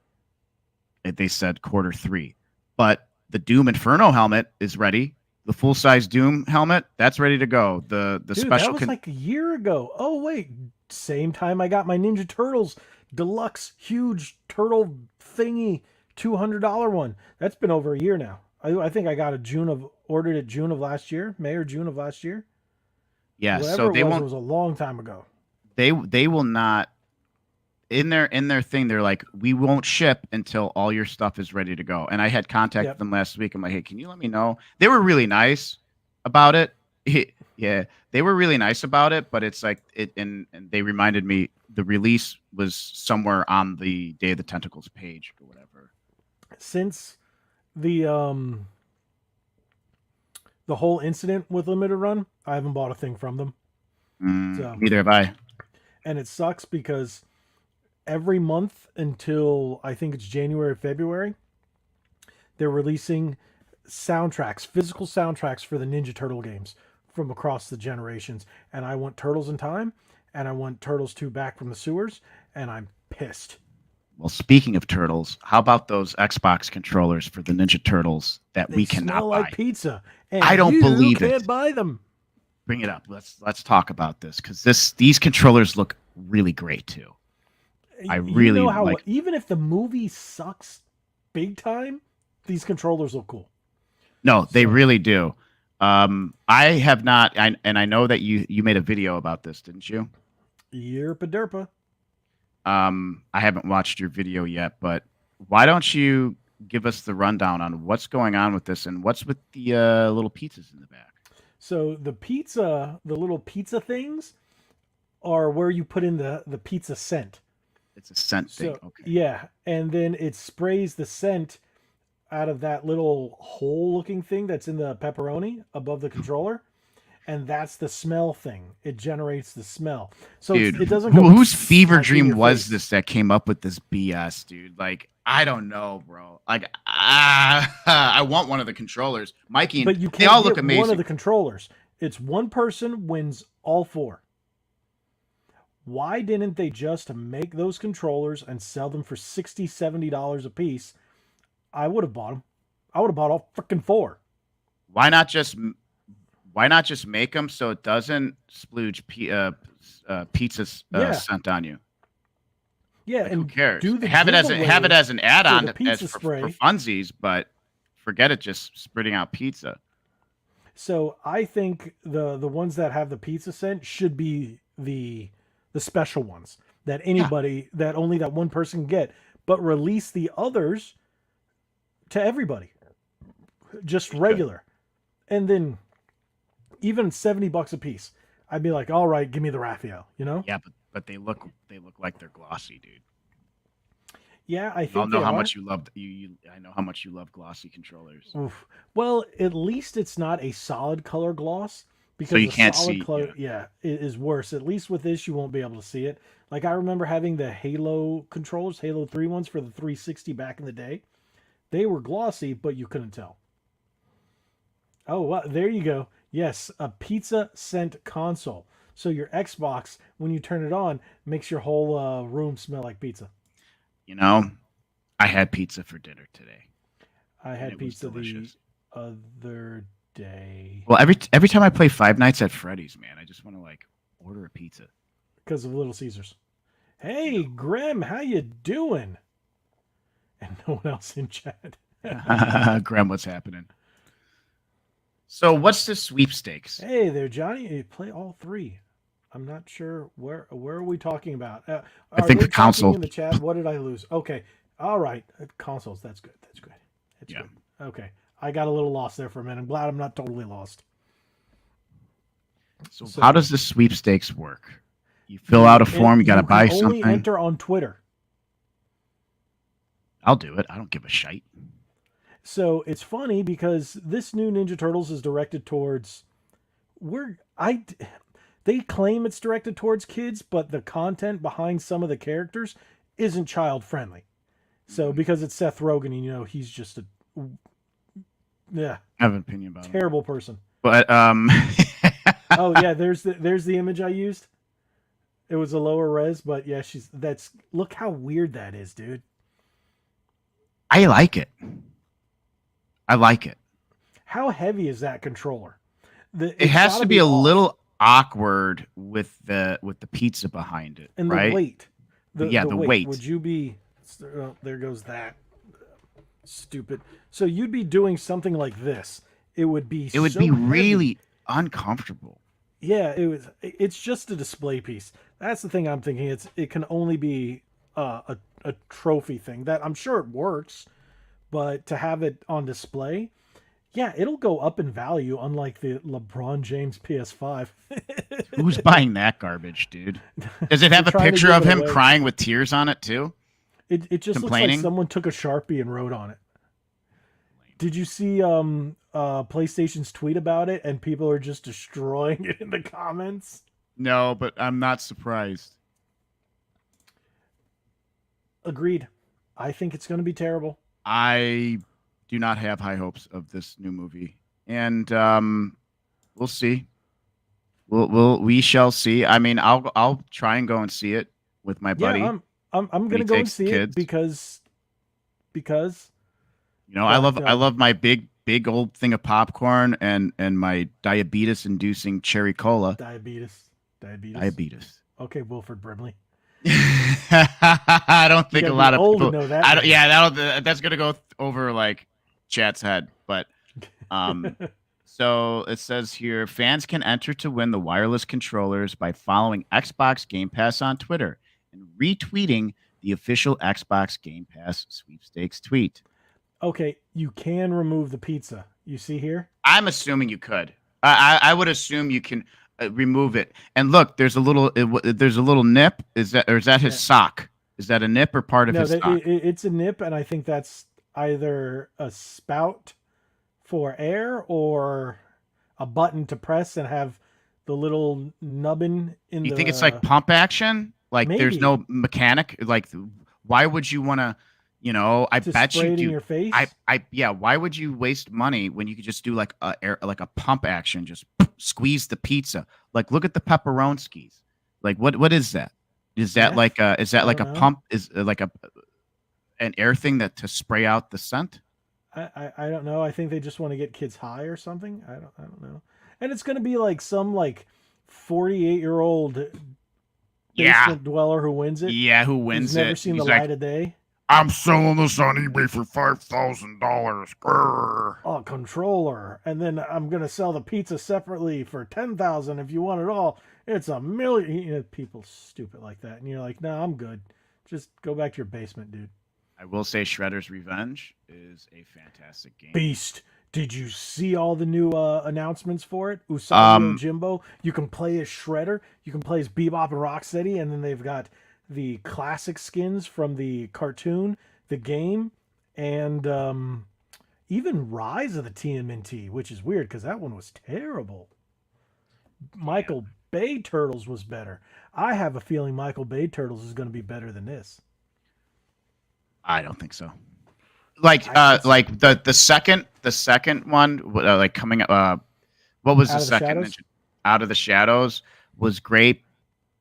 they said Q3. But the Doom Inferno helmet is ready. The full size Doom helmet, that's ready to go. The
Dude,
special
that was like a year ago. Oh wait, same time I got my Ninja Turtles deluxe huge turtle thingy $200 one. That's been over a year now. I think I got ordered it June of last year, May or June of last year.
Yeah,
Whatever
so
it was a long time ago.
They will not in their thing. They're like, we won't ship until all your stuff is ready to go. And I had contacted them last week. I'm like, hey, can you let me know? They were really nice about it. Yeah, they were really nice about it. But it's like and they reminded me the release was somewhere on the Day of the Tentacles page or whatever.
Since the whole incident with limited run, I haven't bought a thing from them. So,
neither have I.
And it sucks because every month until I think it's January, February, they're releasing soundtracks, physical soundtracks for the Ninja Turtle games from across the generations. And I want Turtles in Time, and I want Turtles 2 Back from the Sewers, and I'm pissed.
Well, speaking of turtles, how about those Xbox controllers for the Ninja Turtles that we cannot
smell
buy?
like pizza, and
I don't believe
you
it.
can't buy them.
Bring it up. Let's talk about this, because these controllers look really great too. I really like.
Even if the movie sucks big time, these controllers look cool.
No, they really do. I have not, and I know that you made a video about this, didn't you?
Yerpa derpa.
I haven't watched your video yet, but why don't you give us the rundown on what's going on with this and what's with the little pizzas in the back?
So the little pizza things are where you put in the pizza scent.
It's a scent thing. Okay.
Yeah, and then it sprays the scent out of that little hole-looking thing that's in the pepperoni above the controller, and that's the smell thing. It generates the smell. So
dude,
it doesn't go.
Whose fever dream was this that came up with this BS, dude? Like, I don't know, bro. Like, I want one of the controllers, Mikey.
But you can't
they all look amazing.
One of the controllers. It's one person wins all 4. Why didn't they just make those controllers and sell them for $60, $70 a piece? I would have bought them. I would have bought all freaking 4.
Why not just make them so it doesn't splooge pizza scent on you?
Yeah,
like,
and
who cares?
Do the
have it as an add-on
for
funsies, but forget it just spitting out pizza.
So I think the ones that have the pizza scent should be the special ones that that only that one person can get, but release the others to everybody, just regular. And then even $70 a piece, I'd be like, all right, give me the Raphael, you know?
Yeah, but they look like they're glossy, dude.
Yeah, I think
I'll know how much you love I know how much you love glossy controllers.
Oof. Well, at least it's not a solid color gloss, because
so you can't see.
Color, it is worse. At least with this, you won't be able to see it. Like, I remember having the Halo controllers, Halo 3 ones for the 360 back in the day. They were glossy, but you couldn't tell. Oh, well, there you go. Yes, a pizza scent console. So your Xbox, when you turn it on, makes your whole room smell like pizza.
You know, I had pizza for dinner today.
I had pizza the other day.
Well, every time I play Five Nights at Freddy's, man, I just want to like order a pizza.
Because of Little Caesars. Hey, Graham, how you doing? And no one else in chat.
Graham, what's happening? So what's the sweepstakes?
Hey there, Johnny. You play all 3. I'm not sure where are we talking about.
I think the console
in the chat. What did I lose? Okay, all right, consoles. That's good. That's good. It's
Yeah.
good. Okay. I got a little lost there for a minute. I'm glad I'm not totally lost.
So,
So
how does the sweepstakes work? You fill out a form. You got to buy
can only
something.
enter on Twitter.
I'll do it. I don't give a shite.
So it's funny because this new Ninja Turtles is directed towards they claim it's directed towards kids, but the content behind some of the characters isn't child friendly. So because it's Seth Rogen, and he's just a
I have an opinion about
terrible
him.
person.
But
Oh yeah, there's the image I used. It was a lower res, but yeah, look how weird that is, dude.
I like it. I like it.
How heavy is that controller?
It has to be a little awkward with the pizza behind it,
and
right?
the weight.
The weight.
Would you be? Oh, there goes that. Stupid. So you'd be doing something like this. It would be.
It would
so
be
heavy.
really uncomfortable.
Yeah, it's just a display piece. That's the thing I'm thinking. It can only be a trophy thing. That I'm sure it works, but to have it on display, yeah, it'll go up in value. Unlike the LeBron James PS5.
Who's buying that garbage, dude? Does it have a picture of him crying with tears on it too?
It just looks like someone took a Sharpie and wrote on it. Did you see PlayStation's tweet about it, and people are just destroying it in the comments?
No, but I'm not surprised.
Agreed. I think it's going to be terrible.
I do not have high hopes of this new movie, and we'll see. We shall see. I mean, I'll try and go and see it with my buddy.
Yeah, I'm going to go and see it because
I love my big old thing of popcorn and my diabetes-inducing cherry cola.
Diabetes. Okay, Wilford Brimley.
I don't think a lot of people
know that.
That's gonna go over like chat's head. But so it says here, fans can enter to win the wireless controllers by following Xbox Game Pass on Twitter and retweeting the official Xbox Game Pass sweepstakes tweet.
Okay, you can remove the pizza. You see here?
I'm assuming you could. I would assume you can remove it. And look, there's a little nip. Is that his sock? Is that a nip or part of his sock?
It's a nip, and I think that's either a spout for air or a button to press and have the little nubbin in.
You think it's like pump action? Like
maybe.
There's no mechanic. Like why would you want to? I bet you do.
Your face?
Yeah. Why would you waste money when you could just do like a pump action? Just squeeze the pizza. Like look at the pepperonskis. Like what is that? Is that like a pump? Is like an air thing to spray out the scent?
I don't know. I think they just want to get kids high or something. I don't know. And it's gonna be like some 48-year-old basement dweller who wins it.
Yeah, who wins
it? Never seen the light of day.
I'm selling this on eBay for $5,000.
Oh, controller, and then I'm gonna sell the pizza separately for $10,000 if you want it all. It's $1 million. People stupid like that, and you're like, no, I'm good. Just go back to your basement, dude.
I will say, Shredder's Revenge is a fantastic game.
Beast. Did you see all the new announcements for it? Usagi and Jimbo. You can play as Shredder. You can play as Bebop and Rocksteady, and then they've got the classic skins from the cartoon, the game, and even Rise of the TMNT, which is weird because that one was terrible. Michael Bay Turtles was better. I have a feeling Michael Bay Turtles is going to be better than this.
I don't think so. The second one, coming up. What was the second? Out of the Shadows was great.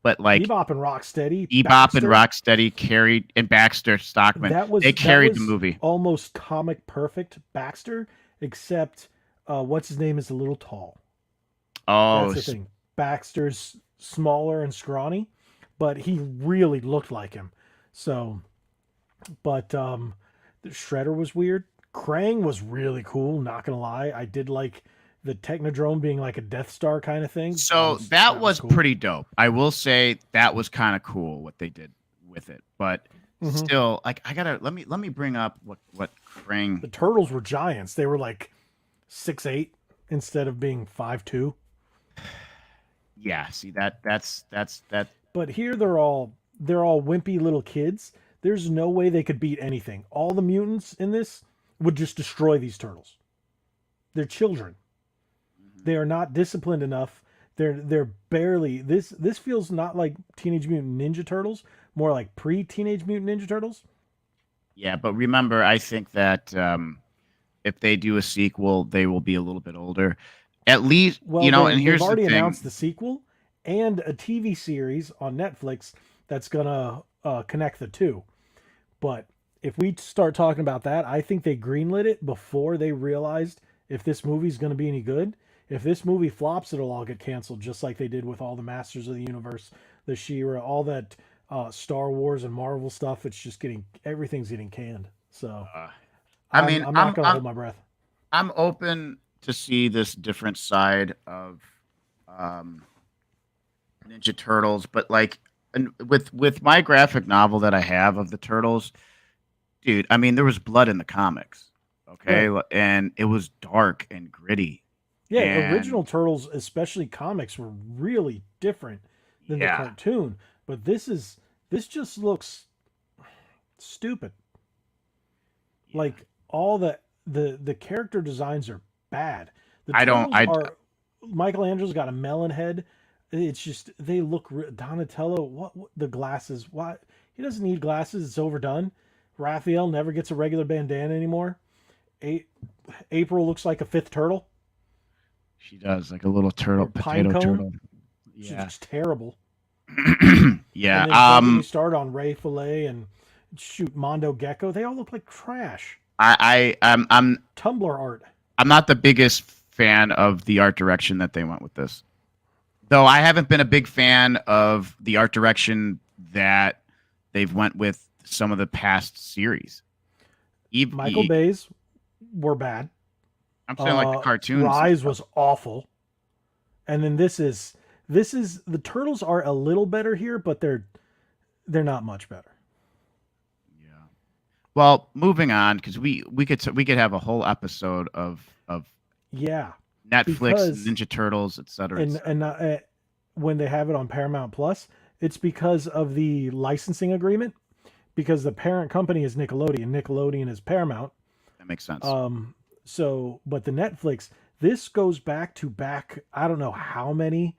But
Bebop and Rocksteady
carried, and Baxter Stockman. They carried the movie.
Almost comic perfect Baxter, except what's his name is a little tall.
Oh,
that's the thing. Baxter's smaller and scrawny, but he really looked like him. So, but the Shredder was weird. Krang was really cool. Not gonna lie, I did like the Technodrome being like a Death Star kind of thing.
So that was cool. Pretty dope. I will say that was kind of cool what they did with it. But
Mhm.
still, like, I gotta let me bring up what
The
Krang.
turtles were giants. They were like 6'8" instead of being 5'2".
Yeah, see that.
But here they're all wimpy little kids. There's no way they could beat anything. All the mutants in this would just destroy these turtles. They're children. They are not disciplined enough. They're barely this feels not like Teenage Mutant Ninja Turtles, more like pre-Teenage Mutant Ninja Turtles.
Yeah, but remember, I think that if they do a sequel, they will be a little bit older. At least,
Well,
and
they've
here's the
already announced
thing.
the sequel and a TV series on Netflix that's gonna connect the two. But if we start talking about that, I think they greenlit it before they realized if this movie's going to be any good. If this movie flops, it'll all get canceled, just like they did with all the Masters of the Universe, the She-Ra, all that Star Wars and Marvel stuff. It's just everything's getting canned. So
Uh, I
I'm
mean,
I'm not going to hold my breath.
I'm open to see this different side of um, Ninja Turtles, but like, and with my graphic novel that I have of the Turtles, dude, I mean, there was blood in the comics, okay,
Right.
and it was dark and gritty,
Yeah,
and
original Turtles, especially comics, were really different than the
yeah,
cartoon. But this just looks stupid.
yeah.
Like all the character designs are bad. The
I don't,
turtles
I
are Michelangelo's got a melon head. It's just they look Donatello. What the glasses? What he doesn't need glasses. It's overdone. Raphael never gets a regular bandana anymore. A- April looks like a fifth turtle.
she does like a little turtle,
Or pine
potato
cone.
turtle,
She's
yeah,
just terrible.
yeah.
And then don't get me started on Ray Fillet and shoot Mondo Gecko. They all look like trash. Tumblr art.
I'm not the biggest fan of the art direction that they went with this. Though I haven't been a big fan of the art direction that they've went with some of the past series.
Michael Bay's were bad.
I'm saying like the cartoons and
Rise
stuff.
was awful, and then this is the turtles are a little better here, but they're not much better.
Yeah. Well, moving on because we could have a whole episode of
Yeah,
Netflix,
because
Ninja Turtles, et cetera, et
and
cetera.
when they have it on Paramount Plus, it's because of the licensing agreement. Because the parent company is Nickelodeon, Nickelodeon is Paramount.
That makes sense.
Um, but the Netflix, this goes back. I don't know how many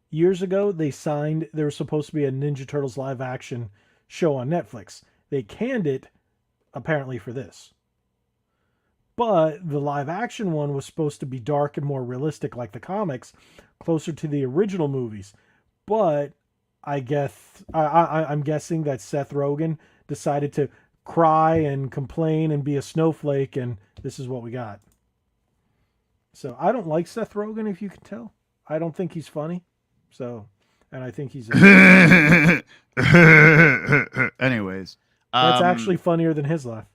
years ago they signed. There was supposed to be a Ninja Turtles live action show on Netflix. They canned it apparently for this, but the live action one was supposed to be dark and more realistic, like the comics, closer to the original movies. But I guess I'm guessing that Seth Rogen decided to cry and complain and be a snowflake, and this is what we got. So I don't like Seth Rogen, if you can tell. I don't think he's funny. So, and I think he's
Anyways,
that's actually funnier than his laugh.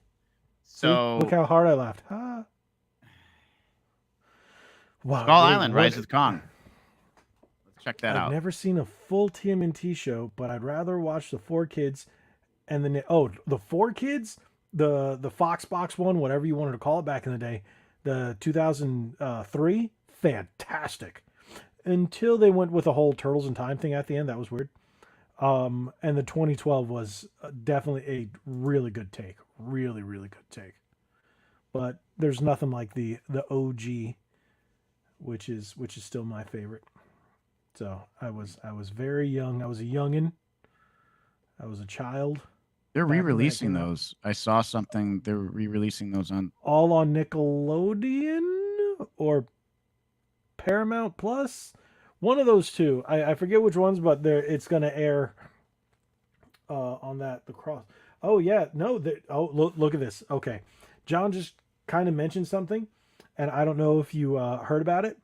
See, look
so
how hard I laughed. Ah. Wow,
Skull
wait,
Island,
what?
Rise of Kong. Let's check that
I've
out.
never seen a full TMNT show, but I'd rather watch the Four Kids and the Four Kids, the Fox Box one, whatever you wanted to call it back in the day, the 2003, fantastic. Until they went with the whole Turtles in Time thing at the end, that was weird. And the 2012 was definitely a really good take, really really good take. But there's nothing like the OG, which is still my favorite. So I was very young. I was a youngin. I was a child
They're
back when that
re-releasing
came out.
those. I saw something. They're re-releasing those on.
All on Nickelodeon or Paramount Plus. One of those two. I forget which ones, but it's gonna air on that the cross. Oh yeah, no. Look at this. Okay, John just kind of mentioned something, and I don't know if you heard about it.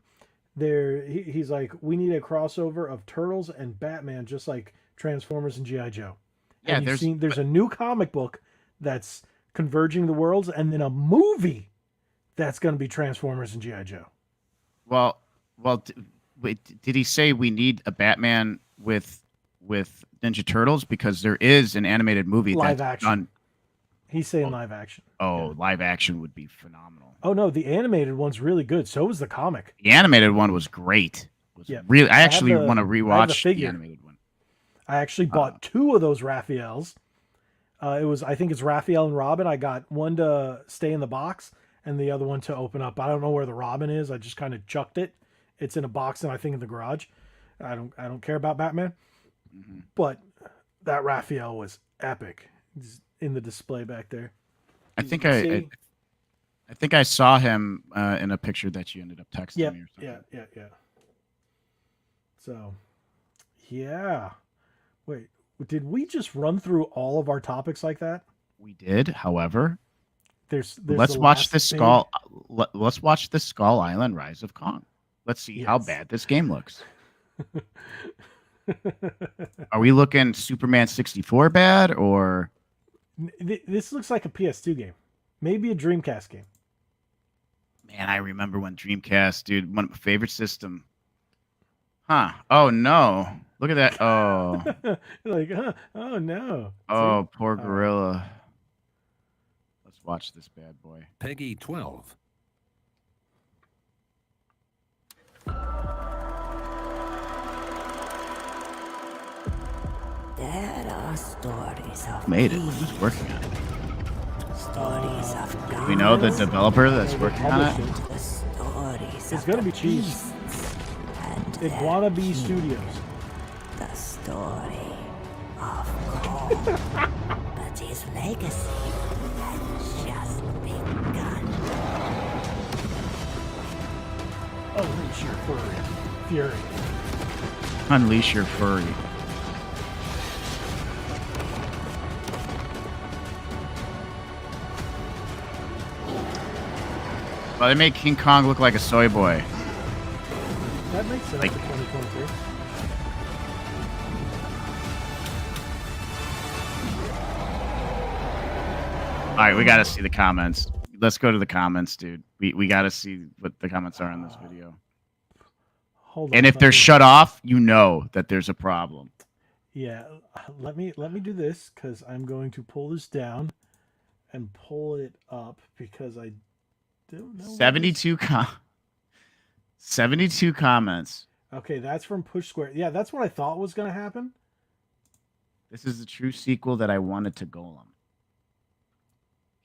He's like, we need a crossover of Turtles and Batman, just like Transformers and GI Joe.
Yeah,
And there's a new comic book that's converging the worlds, and then a movie that's going to be Transformers and GI Joe.
well, wait. Did he say we need a Batman with Ninja Turtles because there is an animated movie
Live
that's
action.
done.
He's saying live action.
Oh, live action would be phenomenal.
Oh no, the animated one's really good. So was the comic.
The animated one was great.
Yeah,
really. I
have
actually
the-
want to
I have the
rewatch the
figure.
animated one.
I actually bought 2 of those Raphaels. I think it's Raphael and Robin. I got one to stay in the box and the other one to open up. I don't know where the Robin is. I just kind of chucked it. It's in a box and I think in the garage. I don't care about Batman, but that Raphael was epic. He's in the display back there.
I think I saw him in a picture that you ended up texting me or something.
Yeah. So, yeah. Wait, did we just run through all of our topics like that?
We did, however.
There's
let's watch the Skull. Let's watch the Skull Island Rise of Kong. Let's see how bad this game looks. Are we looking Superman 64 bad or?
This looks like a PS2 game, maybe a Dreamcast game.
Man, I remember when Dreamcast, dude, one of my favorite system. Huh? Oh no! Look at that! Oh,
like, oh no!
Oh, poor gorilla. Let's watch this bad boy.
Peggy 12.
There are stories of
Made it. Who's working on it?
stories of
Do we know the developer that's working on it?
the stories
It's gonna be cheese.
and
Iguana Bee Studios.
the story of Kong. But his legacy has just begun.
Unleash your fury.
Unleash your furry. Well, they make King Kong look like a soy boy.
That makes sense
Like-
for 2023.
All right, we got to see the comments. Let's go to the comments, dude. We got to see what the comments are in this video.
Hold on.
And if they're shut off, you know that there's a problem.
Yeah, let me do this because I'm going to pull this down and pull it up because I don't know.
72 comments.
Okay, that's from Push Square. Yeah, that's what I thought was going to happen.
This is the true sequel that I wanted to Golem.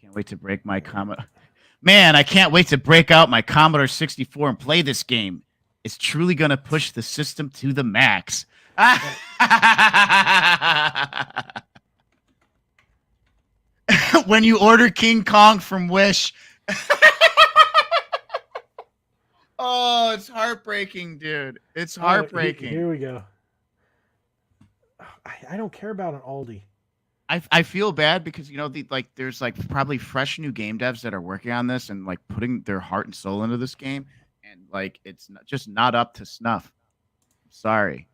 Can't wait to break my Commodore. Man, I can't wait to break out my Commodore 64 and play this game. It's truly going to push the system to the max. When you order King Kong from Wish. Oh, it's heartbreaking, dude. It's heartbreaking.
Here we go. I don't care about an Aldi.
I feel bad because there's probably fresh new game devs that are working on this and like putting their heart and soul into this game, and like it's just not up to snuff. Sorry.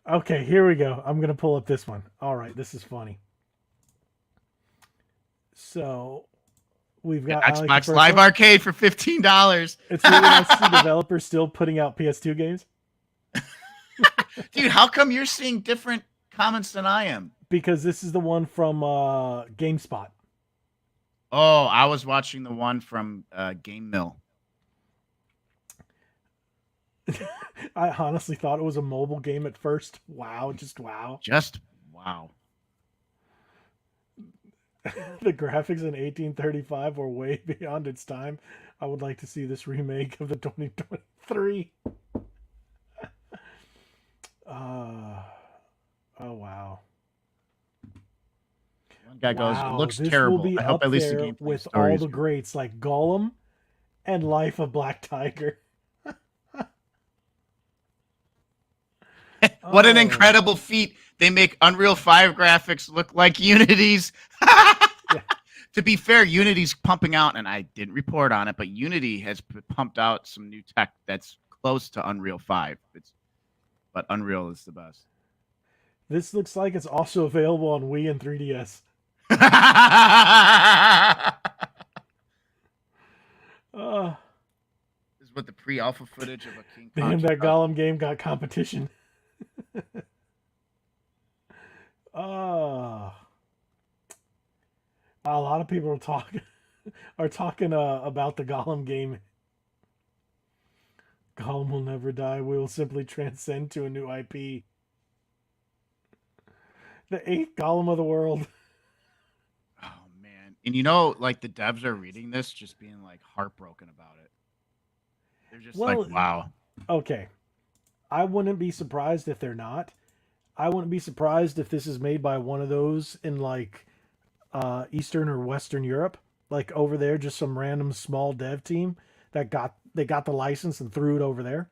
Okay, here we go. I'm gonna pull up this one. All right, this is funny. So we've got
Xbox Live Arcade for $15.
It's really nice to see developers still putting out PS2 games.
Dude, how come you're seeing different comments than I am?
Because this is the one from GameSpot.
Oh, I was watching the one from Game Mill.
I honestly thought it was a mobile game at first. Wow, just wow.
Just wow.
The graphics in 1835 were way beyond its time. I would like to see this remake of the 2023. Oh wow.
One guy goes, it looks
this
terrible.
Will be
I hope
up
at least the
there
gameplay
with
story
all
is
the
good.
greats like Gollum and Life of Black Tiger.
What an
Oh.
incredible feat. They make Unreal 5 graphics look like Unity's. To be fair, Unity's pumping out, and I didn't report on it, but Unity has pumped out some new tech that's close to Unreal 5. But Unreal is the best.
This looks like it's also available on Wii and 3DS.
This is what the pre-alpha footage of a King Kong.
Damn, that Gollum game got competition. Uh, a lot of people are talking about the Gollum game. Gollum will never die. We will simply transcend to a new IP. The eighth Gollum of the world.
Oh man. And you know, like the devs are reading this just being like heartbroken about it. They're just
Well,
like, wow.
okay. I wouldn't be surprised if they're not. I wouldn't be surprised if this is made by one of those in like Eastern or Western Europe, like over there, just some random small dev team they got the license and threw it over there.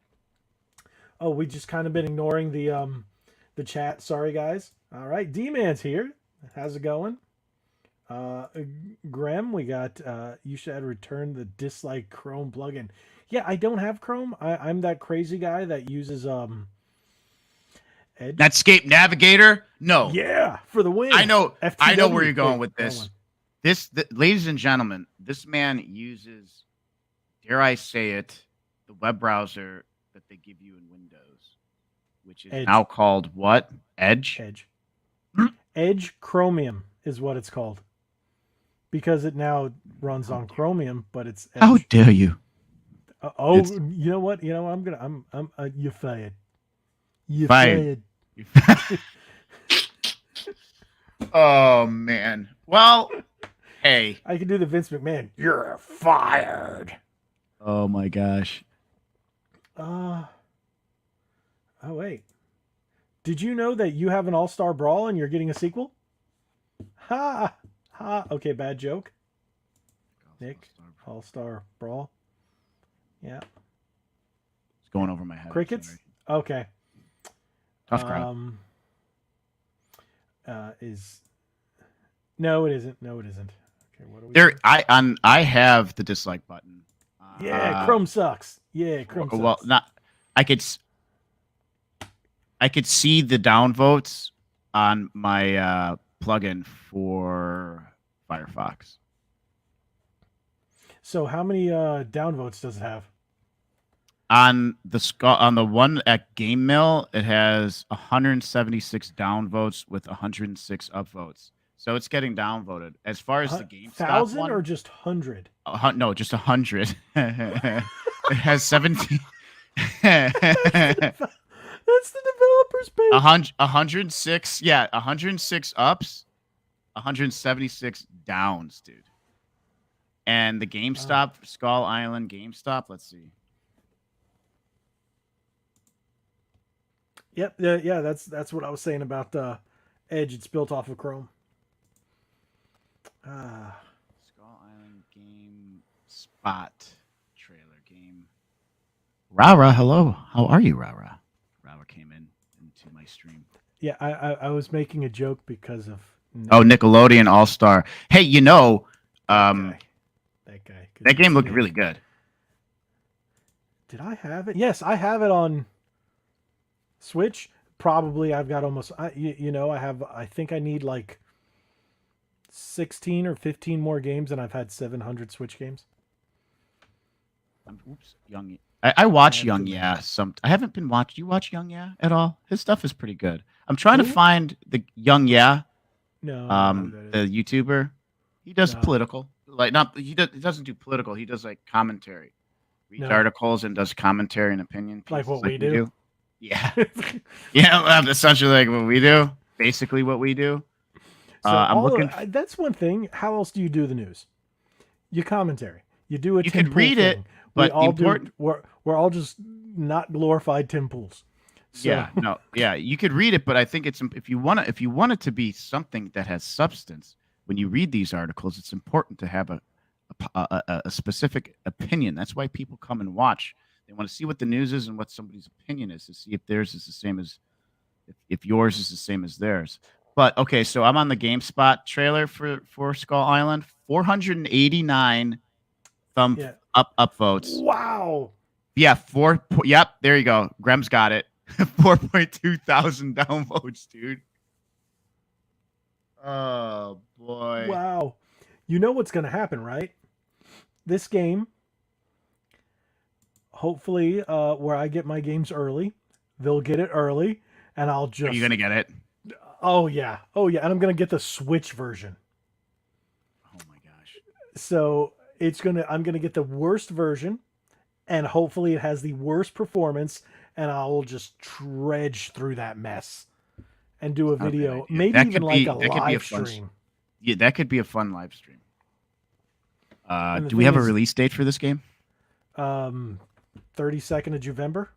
Oh, we just kind of been ignoring the chat. Sorry guys. All right, D-Man's here. How's it going? Uh, Graham, we got you should return the dislike Chrome plugin. Yeah, I don't have Chrome. I'm that crazy guy that uses Edge.
Netscape Navigator? No.
Yeah, for the win.
I know
FTW.
where you're going
Wait,
with
wrong
this.
one.
Ladies and gentlemen, this man uses, dare I say it, the web browser that they give you in Windows, which is
Edge.
now called what? Edge?
Edge. Edge Chromium is what it's called. Because it now runs on Chromium, but it's Edge.
How dare you? It's-
You know what? I'm you fired. You
Fired.
fired.
Oh man. Well, hey.
I can do the Vince McMahon. You're fired.
Oh my gosh.
Oh wait. Did you know that you have an All-Star Brawl and you're getting a sequel? Ha ha. Okay, bad joke. Nick, All-Star Brawl. Yeah.
It's going over my head.
Crickets?
Sorry.
Okay.
Tough crowd.
No, it isn't. No, it isn't. Okay, what are we
There,
doing?
I have the dislike button.
Yeah, Chrome sucks. Yeah, Chrome sucks.
Well, not. I could see the downvotes on my plugin for Firefox.
So how many downvotes does it have?
On the one at Game Mill, it has 176 downvotes with 106 upvotes. So it's getting downvoted. As far as the GameStop
1,000
one,
or just 100?
no, just 100. It has 17.
That's the developer's page.
106, yeah, 106 ups, 176 downs, dude. And the GameStop, Skull Island GameStop, let's see.
Yep, yeah, that's what I was saying about Edge. It's built off of Chrome.
Skull Island GameSpot trailer game. Rara, hello. How are you, Rara? Rara came into my stream.
Yeah, I was making a joke because of
Oh, Nickelodeon All-Star. Hey, you know,
that guy.
that game looked really good.
Did I have it? Yes, I have it on Switch. Probably I've got almost I think I need like 16 or 15 more games and I've had 700 Switch games.
Oops, Young. I watch
Yeah,
Young Yeah. I haven't been watching. You watch Young Yeah at all? His stuff is pretty good. I'm trying to find the Young Yeah.
No.
The YouTuber. He does
No.
political. Like not he doesn't do political. He does like commentary. Reads
No.
articles and does commentary and opinion pieces
Like what we do?
Yeah. Yeah, essentially like what we do. Basically what we do.
So
I'm looking.
that's one thing. How else do you do the news? You commentary. You do a
You
Tim
could
Pool
read it,
thing.
but
we
the
all
important-
we're all just not glorified Tim Pools. So,
Yeah, no, yeah, you could read it, but I think it's if you want it to be something that has substance. When you read these articles, it's important to have a specific opinion. That's why people come and watch. They want to see what the news is and what somebody's opinion is to see if theirs is the same as if yours is the same as theirs. But okay, so I'm on the GameSpot trailer for Skull Island. 489 up votes.
Wow.
Yeah, Yep, there you go. Grem's got it. 4.2 thousand downvotes, dude. Oh boy.
Wow. You know what's going to happen, right? This game, hopefully, where I get my games early, they'll get it early. and I'll
Are
just.
you gonna get it?
Oh yeah, and I'm gonna get the Switch version.
Oh my gosh.
So I'm gonna get the worst version, and hopefully it has the worst performance, and I'll just trudge through that mess and do a
Not a bad
video,
idea.
maybe
That
even
could
like
be-
a
that could be a
live
fun
stream.
Yeah, that could be a fun live stream.
And the
Do we
thing
have a
is,
release date for this game?
32nd of November.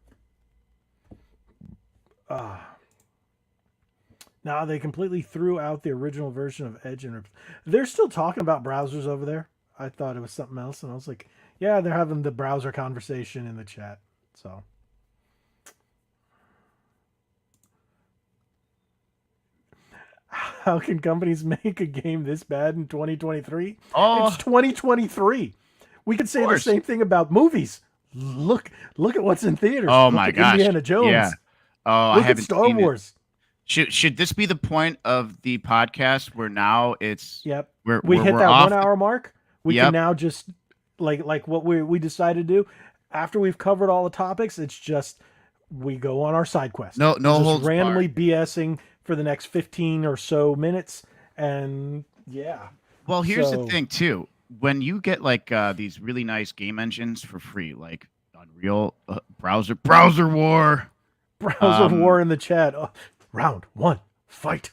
Now they completely threw out the original version of Edge, and they're still talking about browsers over there. I thought it was something else, and I was like, yeah, they're having the browser conversation in the chat. So how can companies make a game this bad in 2023?
Oh,
It's 2023. We could say the
course.
same thing about movies. Look at what's in theaters.
Oh
Look
my
at
gosh.
Indiana Jones.
Yeah. Oh, I
Look at
haven't
Star
seen it.
Wars.
Should this be the point of the podcast where now it's
Yep.
we're
We hit
we're
that
off
1 hour mark. We
Yep.
can now just like what we decided to do after we've covered all the topics. It's just we go on our side quest.
No
We're just
holds
randomly
barred.
BSing for the next 15 or so minutes, and yeah.
Well, here's the
So-
thing too. When you get like these really nice game engines for free, like Unreal, browser war,
Browser war in the chat. Oh, round 1, fight.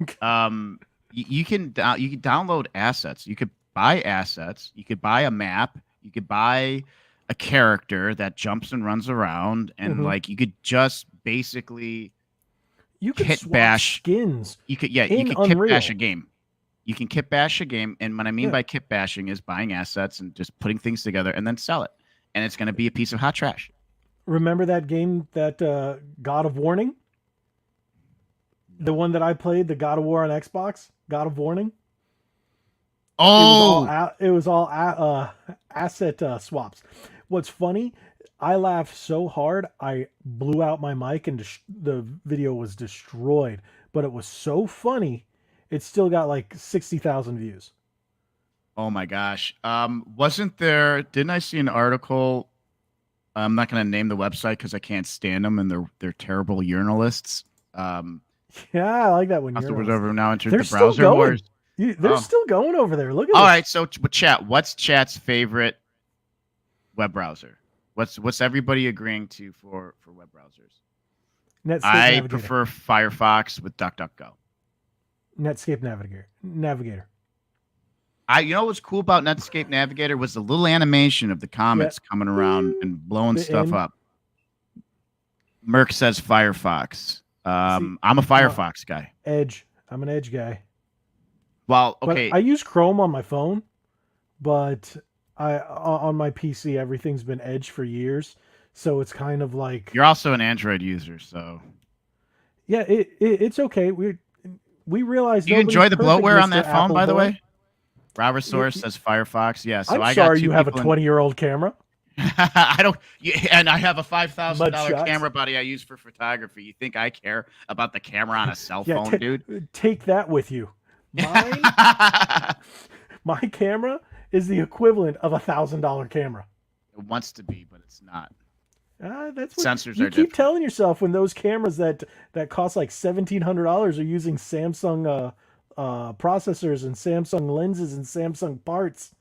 you can download assets. You could buy assets. You could buy a map. You could buy a character that jumps and runs around, and
Mhm.
like you could just basically
You could
kit
swap
bash.
skins.
You could
in
kit bash
Unreal.
a game. You can kit bash a game, and what I mean
Yeah.
by kit bashing is buying assets and just putting things together and then sell it, and it's going to be a piece of hot trash.
Remember that game, that God of Warning? The one that I played, the God of War on Xbox, God of Warning.
Oh,
It was all asset swaps. What's funny, I laughed so hard I blew out my mic and the video was destroyed. But it was so funny, it still got like 60,000 views.
oh my gosh. Wasn't there? Didn't I see an article? I'm not going to name the website because I can't stand them, and they're terrible journalists.
Yeah, I like that one.
Afterwards, over now entered
They're
the
still
browser
going.
wars.
They're
Oh.
still going over there. Look at
All
this.
right, so chat. What's chat's favorite web browser? What's everybody agreeing to for web browsers?
Netscape
I
Navigator.
prefer Firefox with DuckDuckGo.
Netscape Navigator.
You know what's cool about Netscape Navigator was the little animation of the comets coming around and blowing
The
stuff
end.
up. Merck says Firefox. I'm a Firefox guy.
Edge. I'm an Edge guy.
Well,
But
okay.
I use Chrome on my phone, but on my PC everything's been Edge for years, so it's kind of like
You're also an Android user, so
yeah, it's okay. We realize
do you
nobody's
enjoy the
perfect,
bloatware on
Mr.
that phone, by the
Appleboy.
way? Robert Source says Firefox. Yeah, so
I'm
I
sorry
got
you
two
have a
people in-
20-year-old camera.
I don't, and I have a $5,000
Mugshots.
camera buddy I use for photography. You think I care about the camera on a cell
Yeah,
phone, dude?
Take that with you. My camera is the equivalent of $1,000 camera.
It wants to be, but it's not.
That's what
Sensors
you
are
keep
different.
telling yourself when those cameras that cost like $1,700 are using Samsung processors and Samsung lenses and Samsung parts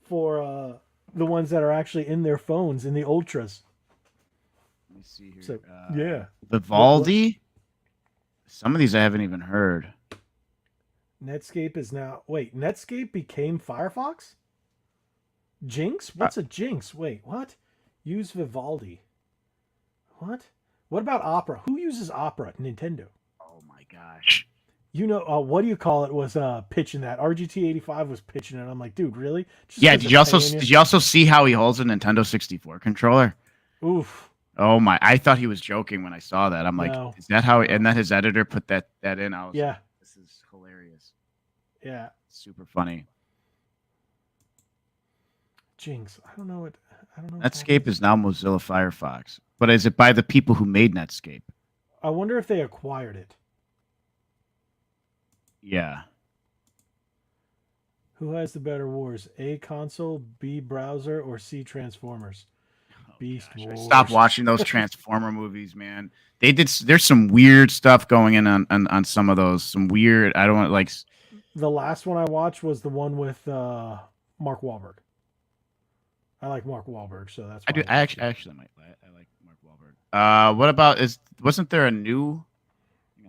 for the ones that are actually in their phones, in the ultras.
Let me see here.
So yeah,
Vivaldi. Some of these I haven't even heard.
Netscape is now. Wait, Netscape became Firefox? Jinx? What's a Jinx? Wait, what? Use Vivaldi. What? What about Opera? Who uses Opera? Nintendo.
Oh my gosh.
You know, what do you call it? Was pitching that RGT85 was pitching it. I'm like, dude, really? Just
Yeah.
'cause
Did
they're
you
paying
also see how he holds a Nintendo 64 controller?
Oof.
Oh my! I thought he was joking when I saw that. I'm like,
No.
is that how? And then his editor put that in. I was
Yeah.
like, this is hilarious.
Yeah.
Super funny.
Jinx. I don't know what.
Netscape is now Mozilla Firefox, but is it by the people who made Netscape?
I wonder if they acquired it.
Yeah.
Who has the better wars? A console, B browser, or C Transformers?
Oh,
Beast
I
Wars.
stopped watching those Transformer movies, man. There's some weird stuff going on some of those. Some weird. I don't want like.
The last one I watched was the one with Mark Wahlberg. I like Mark Wahlberg, so that's.
I do.
why
I actually might. I like Mark Wahlberg. What about wasn't there a new?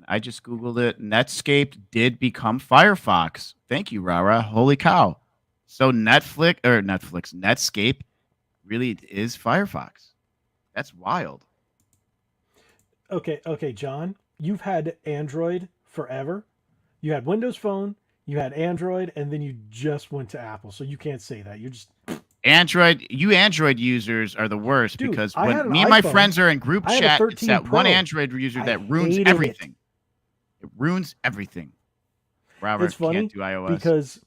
I just googled it. Netscape did become Firefox. Thank you, Rara. Holy cow! So Netscape really is Firefox. That's wild.
Okay, John. You've had Android forever. You had Windows Phone. You had Android, and then you just went to Apple. So you can't say that. You're just
Android users are the worst.
Dude,
because
I had
when
an
me and my
iPhone.
friends are in group
I had a
chat,
13
it's that
Pro.
one Android user
I
that ruins
hated
everything. It ruins everything. Robert
It's funny
can't do iOS.
because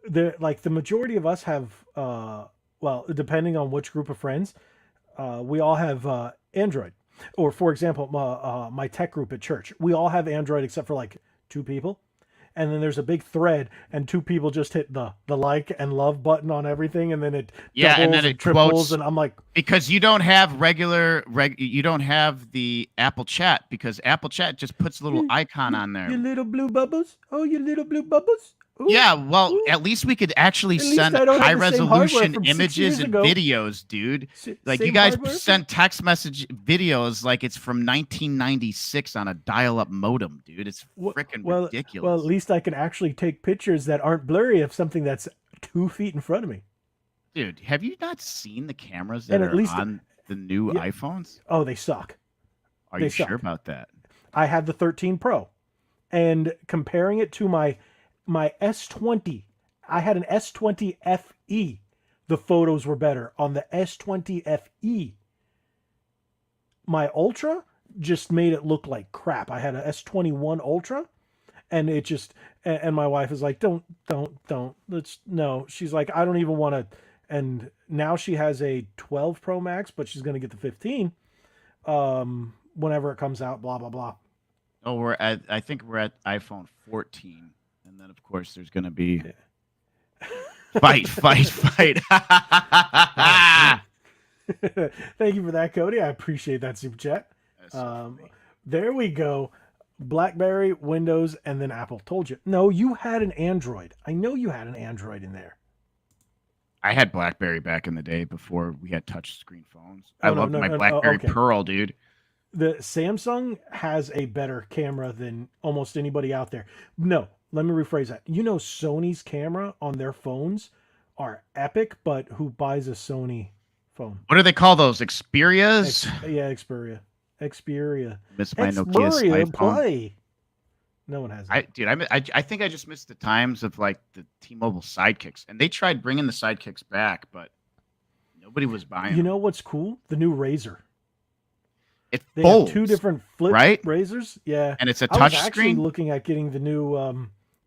the majority of us have well, depending on which group of friends, we all have Android. Or for example, my tech group at church, we all have Android except for like 2 people. And then there's a big thread, and 2 people just hit the like and love button on everything, and then it doubles
and then it
triples,
quotes,
and I'm like,
because you don't have you don't have the Apple Chat, because Apple Chat just puts a little icon on there.
You little blue bubbles. Oh, you little blue bubbles. Ooh,
Yeah, well,
ooh.
at least we could actually
At least
send
I don't have
high
the same hardware
resolution
from 6
images
years
and
ago.
videos, dude. Like you
Same
guys
hardware?
send text message videos like it's from 1996 on a dial-up modem, dude. It's freaking ridiculous.
Well, at least I can actually take pictures that aren't blurry of something that's 2 feet in front of me.
Dude, have you not seen the cameras that
And at
are
least-
on the new
Yeah.
iPhones?
Oh, they suck.
Are
they
you
suck.
sure about that?
I had the 13 Pro, and comparing it to my S20, I had an S20 FE. The photos were better on the S20 FE. My Ultra just made it look like crap. I had an S21 Ultra, and it just, and my wife is like, don't, let's, no. She's like, I don't even want to. And now she has a 12 Pro Max, but she's going to get the 15 whenever it comes out, blah, blah, blah.
Oh, I think we're at iPhone 14. And then, of course, there's going to be fight.
Thank you for that, Cody. I appreciate that super chat. There we go. BlackBerry, Windows, and then Apple. Told you. No, you had an Android. I know you had an Android in there.
I had BlackBerry back in the day before we had touch screen phones.
Oh,
I loved my BlackBerry
okay.
Pearl, dude.
The Samsung has a better camera than almost anybody out there. No, let me rephrase that. You know, Sony's camera on their phones are epic, but who buys a Sony phone?
What do they call those? Xperias?
Xperia.
Missed my Nokia's iPhone.
Play. No one has it.
I think I just missed the times of like the T-Mobile sidekicks, and they tried bringing the sidekicks back, but nobody was buying.
You know what's cool? The new Razor.
They
have 2 different flip razors. Yeah,
and it's a
I
touch
was actually
screen.
looking at getting the new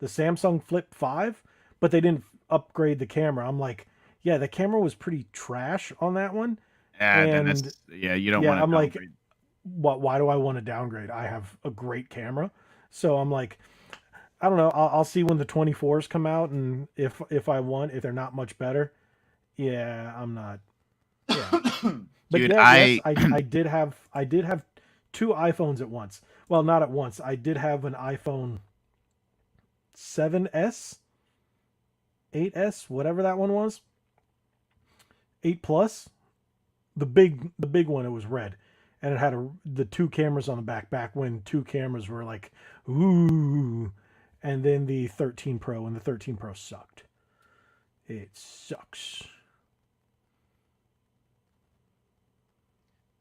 the Samsung Flip 5, but they didn't upgrade the camera. I'm like, yeah, the camera was pretty trash on that one.
And you don't want to.
I'm like, why do I want to downgrade? I have a great camera, so I'm like, I don't know. I'll see when the 24s come out, and if they're not much better, yeah, I'm not. Yeah. But
dude,
yes, I did have 2 iPhones at once. Well, not at once. I did have an iPhone 7S, 8S, whatever that one was. 8 Plus. The big one, it was red. And it had the 2 cameras on the back when 2 cameras were like, ooh. And then the 13 Pro, and the 13 Pro sucked. It sucks.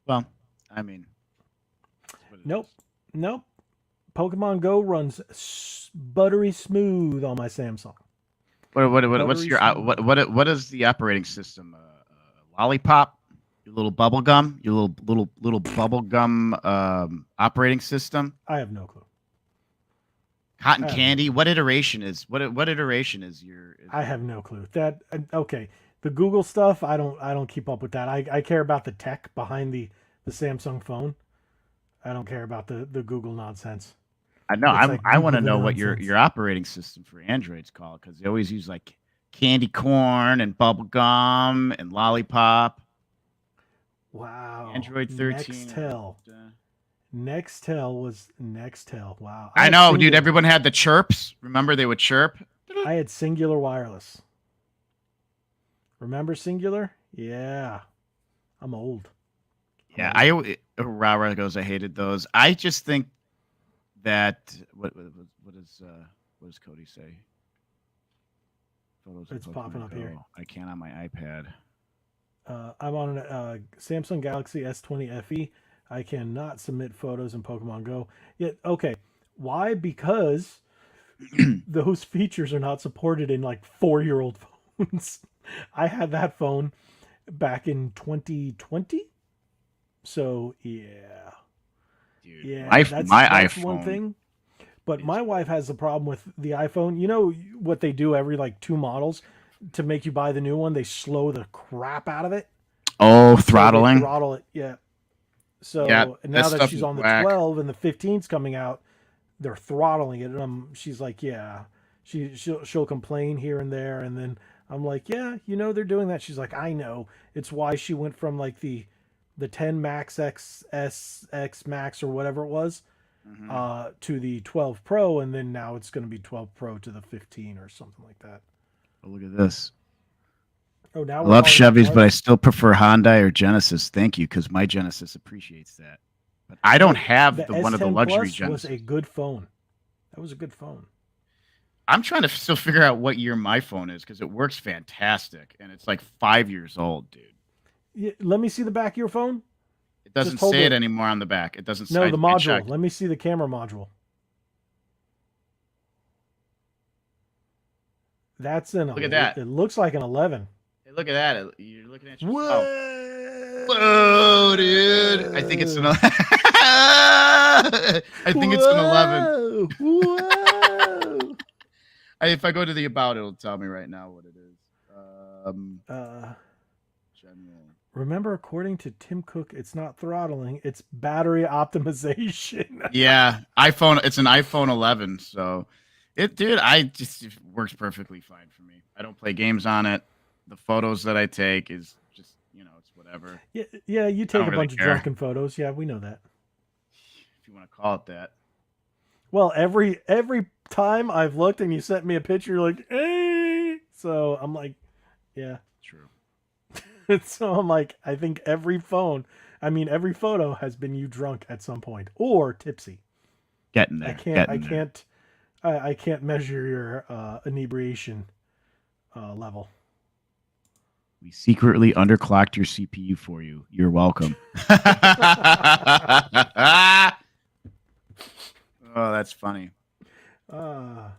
Well, I mean,
Nope. Pokemon Go runs buttery smooth on my Samsung.
What is the operating system? Lollipop, your little bubble gum, your little bubble gum operating system.
I have no clue.
Cotton candy. What iteration is your?
I have no clue. That okay. The Google stuff, I don't keep up with that. I care about the tech behind the Samsung phone. I don't care about the Google nonsense.
I know. I want to know what
nonsense.
your operating system for Android's called, because they always use like candy corn and bubble gum and lollipop.
Wow.
Android 13.
Nextel. Nextel was Nextel. Wow.
I
had
know, dude.
Singular.
Everyone had the chirps. Remember, they would chirp.
I had Singular Wireless. Remember Singular? Yeah. I'm old.
Yeah, Rara goes. I hated those. I just think that what does Cody say? Photos of
It's
Pokemon
popping up
Go.
here.
I can't on my iPad.
I'm on a Samsung Galaxy S20 FE. I cannot submit photos in Pokemon Go. Yet, okay. Why? Because those features are not supported in like 4-year-old phones. I had that phone back in 2020. So yeah,
Dude,
yeah.
my
That's
iPhone.
one thing. But my wife has a problem with the iPhone. You know what they do every like 2 models to make you buy the new one? They slow the crap out of it.
Oh,
So
throttling.
they throttle it, yeah. So
Yeah,
now that
stuff
she's
is
on the
whack.
12 and the 15's coming out, they're throttling it. And she's like, yeah. She'll complain here and there, and then I'm like, yeah, they're doing that. She's like, I know. It's why she went from like the 10 Max X Max or whatever it was, to the 12 Pro, and then now it's going to be 12 Pro to the 15 or something like that.
Oh, look at this.
Oh, now
I
we're
love
talking about
Chevys, but I
parts.
still prefer Hyundai or Genesis. Thank you, because my Genesis appreciates that. But I don't have
The
one of the
S10
luxury
Plus was
Genesis.
a good phone. That was a good phone.
I'm trying to still figure out what year my phone is because it works fantastic, and it's like 5 years old, dude.
Yeah, let me see the back of your phone.
It doesn't
hold
say it
it.
anymore on the back. It doesn't.
No,
I
the module.
checked.
Let me see the camera module. That's an.
Look at that.
It looks like an 11.
Hey, look at that. You're looking at yourself.
Whoa,
Whoa, dude! I think it's an. I think it's an 11.
Whoa!
If I go to the about, it'll tell me right now what it is. General.
Remember, according to Tim Cook, it's not throttling; it's battery optimization.
Yeah, iPhone. It's an iPhone 11, so it works perfectly fine for me. I don't play games on it. The photos that I take is just it's whatever.
Yeah. You take a
really
bunch of
care.
drunken photos. Yeah, we know that.
If you want to call it that.
Well, every time I've looked and you sent me a picture, you're like, hey. So I'm like, yeah.
True.
So I'm like, I think every photo has been you drunk at some point or tipsy.
Getting there.
I can't measure your inebriation level.
We secretly underclocked your CPU for you. You're welcome. Oh, that's funny.
So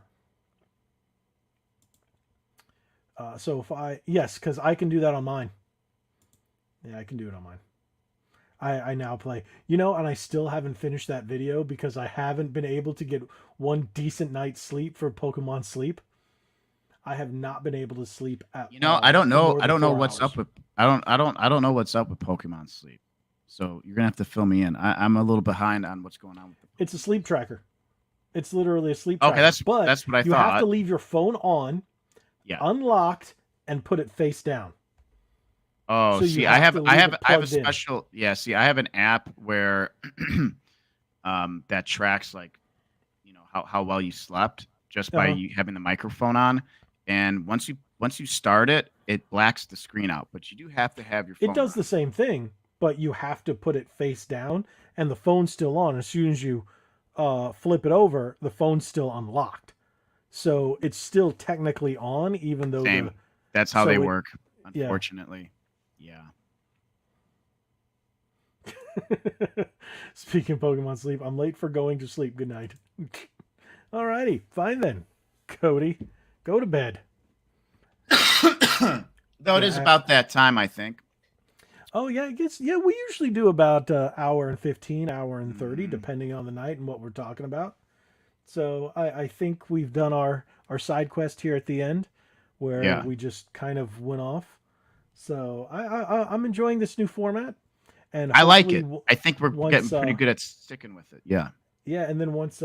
because I can do that on mine. Yeah, I can do it on mine. I now play, and I still haven't finished that video because I haven't been able to get one decent night's sleep for Pokemon Sleep. I have not been able to sleep at all.
I don't know.
for more
I
than
don't know
4
what's
hours.
up with. I don't know what's up with Pokemon Sleep. So you're gonna have to fill me in. I'm a little behind on what's going on with
It's a sleep tracker. It's literally a sleep tracker.
Okay, that's
but
what I
you have
thought.
to leave your phone on, unlocked, and put it face down.
Oh,
So
see,
you
I
have
have
to
I
leave
have
it
I have a
plugged in.
special. Yeah, see, I have an app where that tracks like how well you slept just by you having the microphone on, and once you start it, it blacks the screen out. But you do have to have your phone.
It does
on.
the same thing, but you have to put it face down, and the phone's still on. As soon as you flip it over, the phone's still unlocked. So it's still technically on, even though
Same. That's how they work.
yeah.
Unfortunately, yeah.
Speaking of Pokemon Sleep, I'm late for going to sleep. Good night. Alrighty, fine then. Cody, go to bed.
Though it is about that time, I think.
Oh yeah, we usually do about hour and 15, hour and 30, depending on the night and what we're talking about. So I think we've done our side quest here at the end, where we just kind of went off. So I'm enjoying this new format, and
I like it. I think we're getting pretty good at sticking with it. Yeah.
Yeah, and then once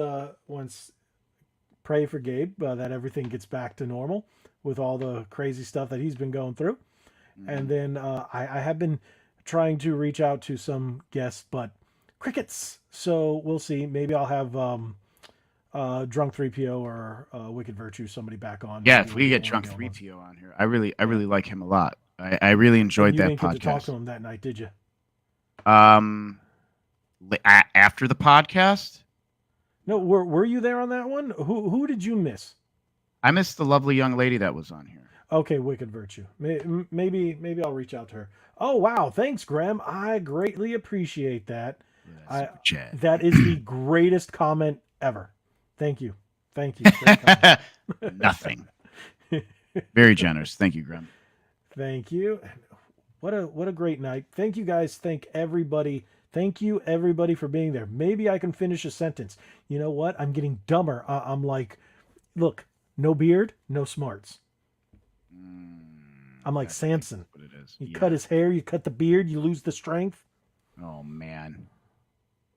pray for Gabe that everything gets back to normal with all the crazy stuff that he's been going through, and then I have been trying to reach out to some guests, but crickets. So we'll see. Maybe I'll have Drunk 3PO or Wicked Virtue, somebody back on.
Yeah,
Maybe
if
we'll
we
get
get Drunk
one of them
3PO on here, I really like him a lot. I really enjoyed
you
that
didn't get to talk
podcast.
to him that night, did you?
After the podcast,
No, were you there on that one? Who did you miss?
I missed the lovely young lady that was on here.
Okay, Wicked Virtue. Maybe I'll reach out to her. Oh wow, thanks, Graham. I greatly appreciate that.
Yeah, super chat.
That is the greatest comment ever. Thank you. Great comment.
Nothing. Very generous. Thank you, Graham.
Thank you. What a great night. Thank you guys. Thank everybody. Thank you everybody for being there. Maybe I can finish a sentence. You know what? I'm getting dumber. I'm like, look, no beard, no smarts. I'm like Samson.
What it is.
You cut his hair, you cut the beard, you lose the strength.
Oh man.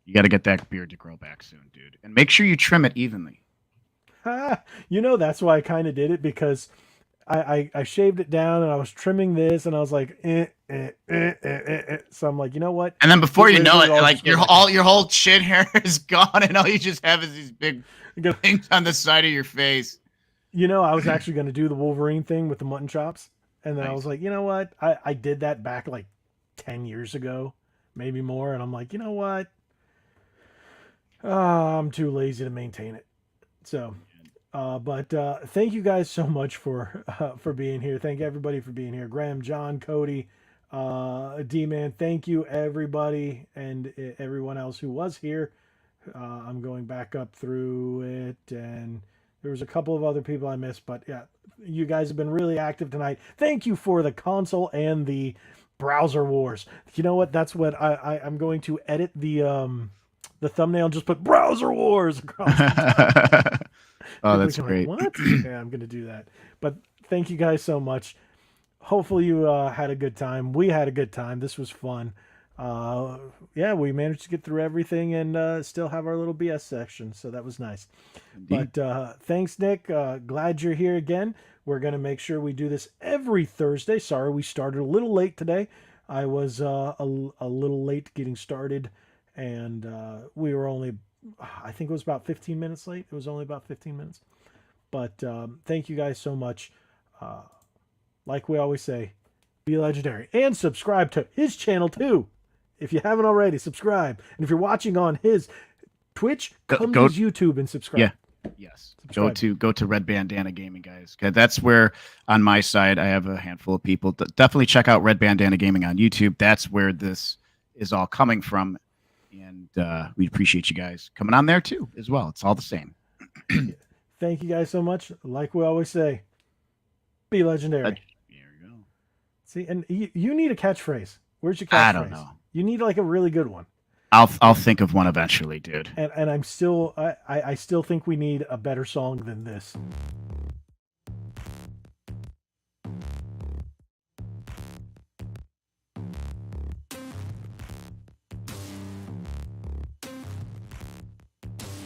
You got to get that beard to grow back soon, dude. And make sure you trim it evenly.
You know, that's why I kind of did it, because I shaved it down and I was trimming this and I was like, So I'm like, you know what?
And then before you know it,
all
like
just
your
go
your whole chin hair is gone, and all you just have is these big things on the side of your face.
You know, I was actually going to do the Wolverine thing with the mutton chops, and then I was like, you know what? I did that back like 10 years ago, maybe more, and I'm like, you know what? I'm too lazy to maintain it. So, but thank you guys so much for being here. Thank everybody for being here. Graham, John, Cody, D-Man, thank you everybody, and everyone else who was here. I'm going back up through it, and there was a couple of other people I missed, but yeah, you guys have been really active tonight. Thank you for the console and the browser wars. You know what? That's what I'm going to edit the thumbnail and just put browser wars across.
Oh, that's great.
Like, what? Yeah, I'm going to do that. But thank you guys so much. Hopefully you had a good time. We had a good time. This was fun. Yeah, we managed to get through everything and still have our little BS section. So that was nice.
Indeed.
But thanks, Nick. Glad you're here again. We're going to make sure we do this every Thursday. Sorry, we started a little late today. I was a little late getting started, and we were only, I think it was about 15 minutes late. It was only about 15 minutes. But thank you guys so much. Like we always say, be legendary. And subscribe to his channel too. If you haven't already, subscribe. And if you're watching on his Twitch, come to his YouTube and subscribe.
Yeah. Yes. Subscribe. Go to Red Bandana Gaming, guys. That's where on my side I have a handful of people. Definitely check out Red Bandana Gaming on YouTube. That's where this is all coming from. And we appreciate you guys coming on there too as well. It's all the same.
Thank you guys so much. Like we always say, be legendary.
There you go.
See, and you need a catchphrase. Where's your catchphrase?
I don't know.
You need like a really good one.
I'll think of one eventually, dude.
And I'm still I still think we need a better song than this.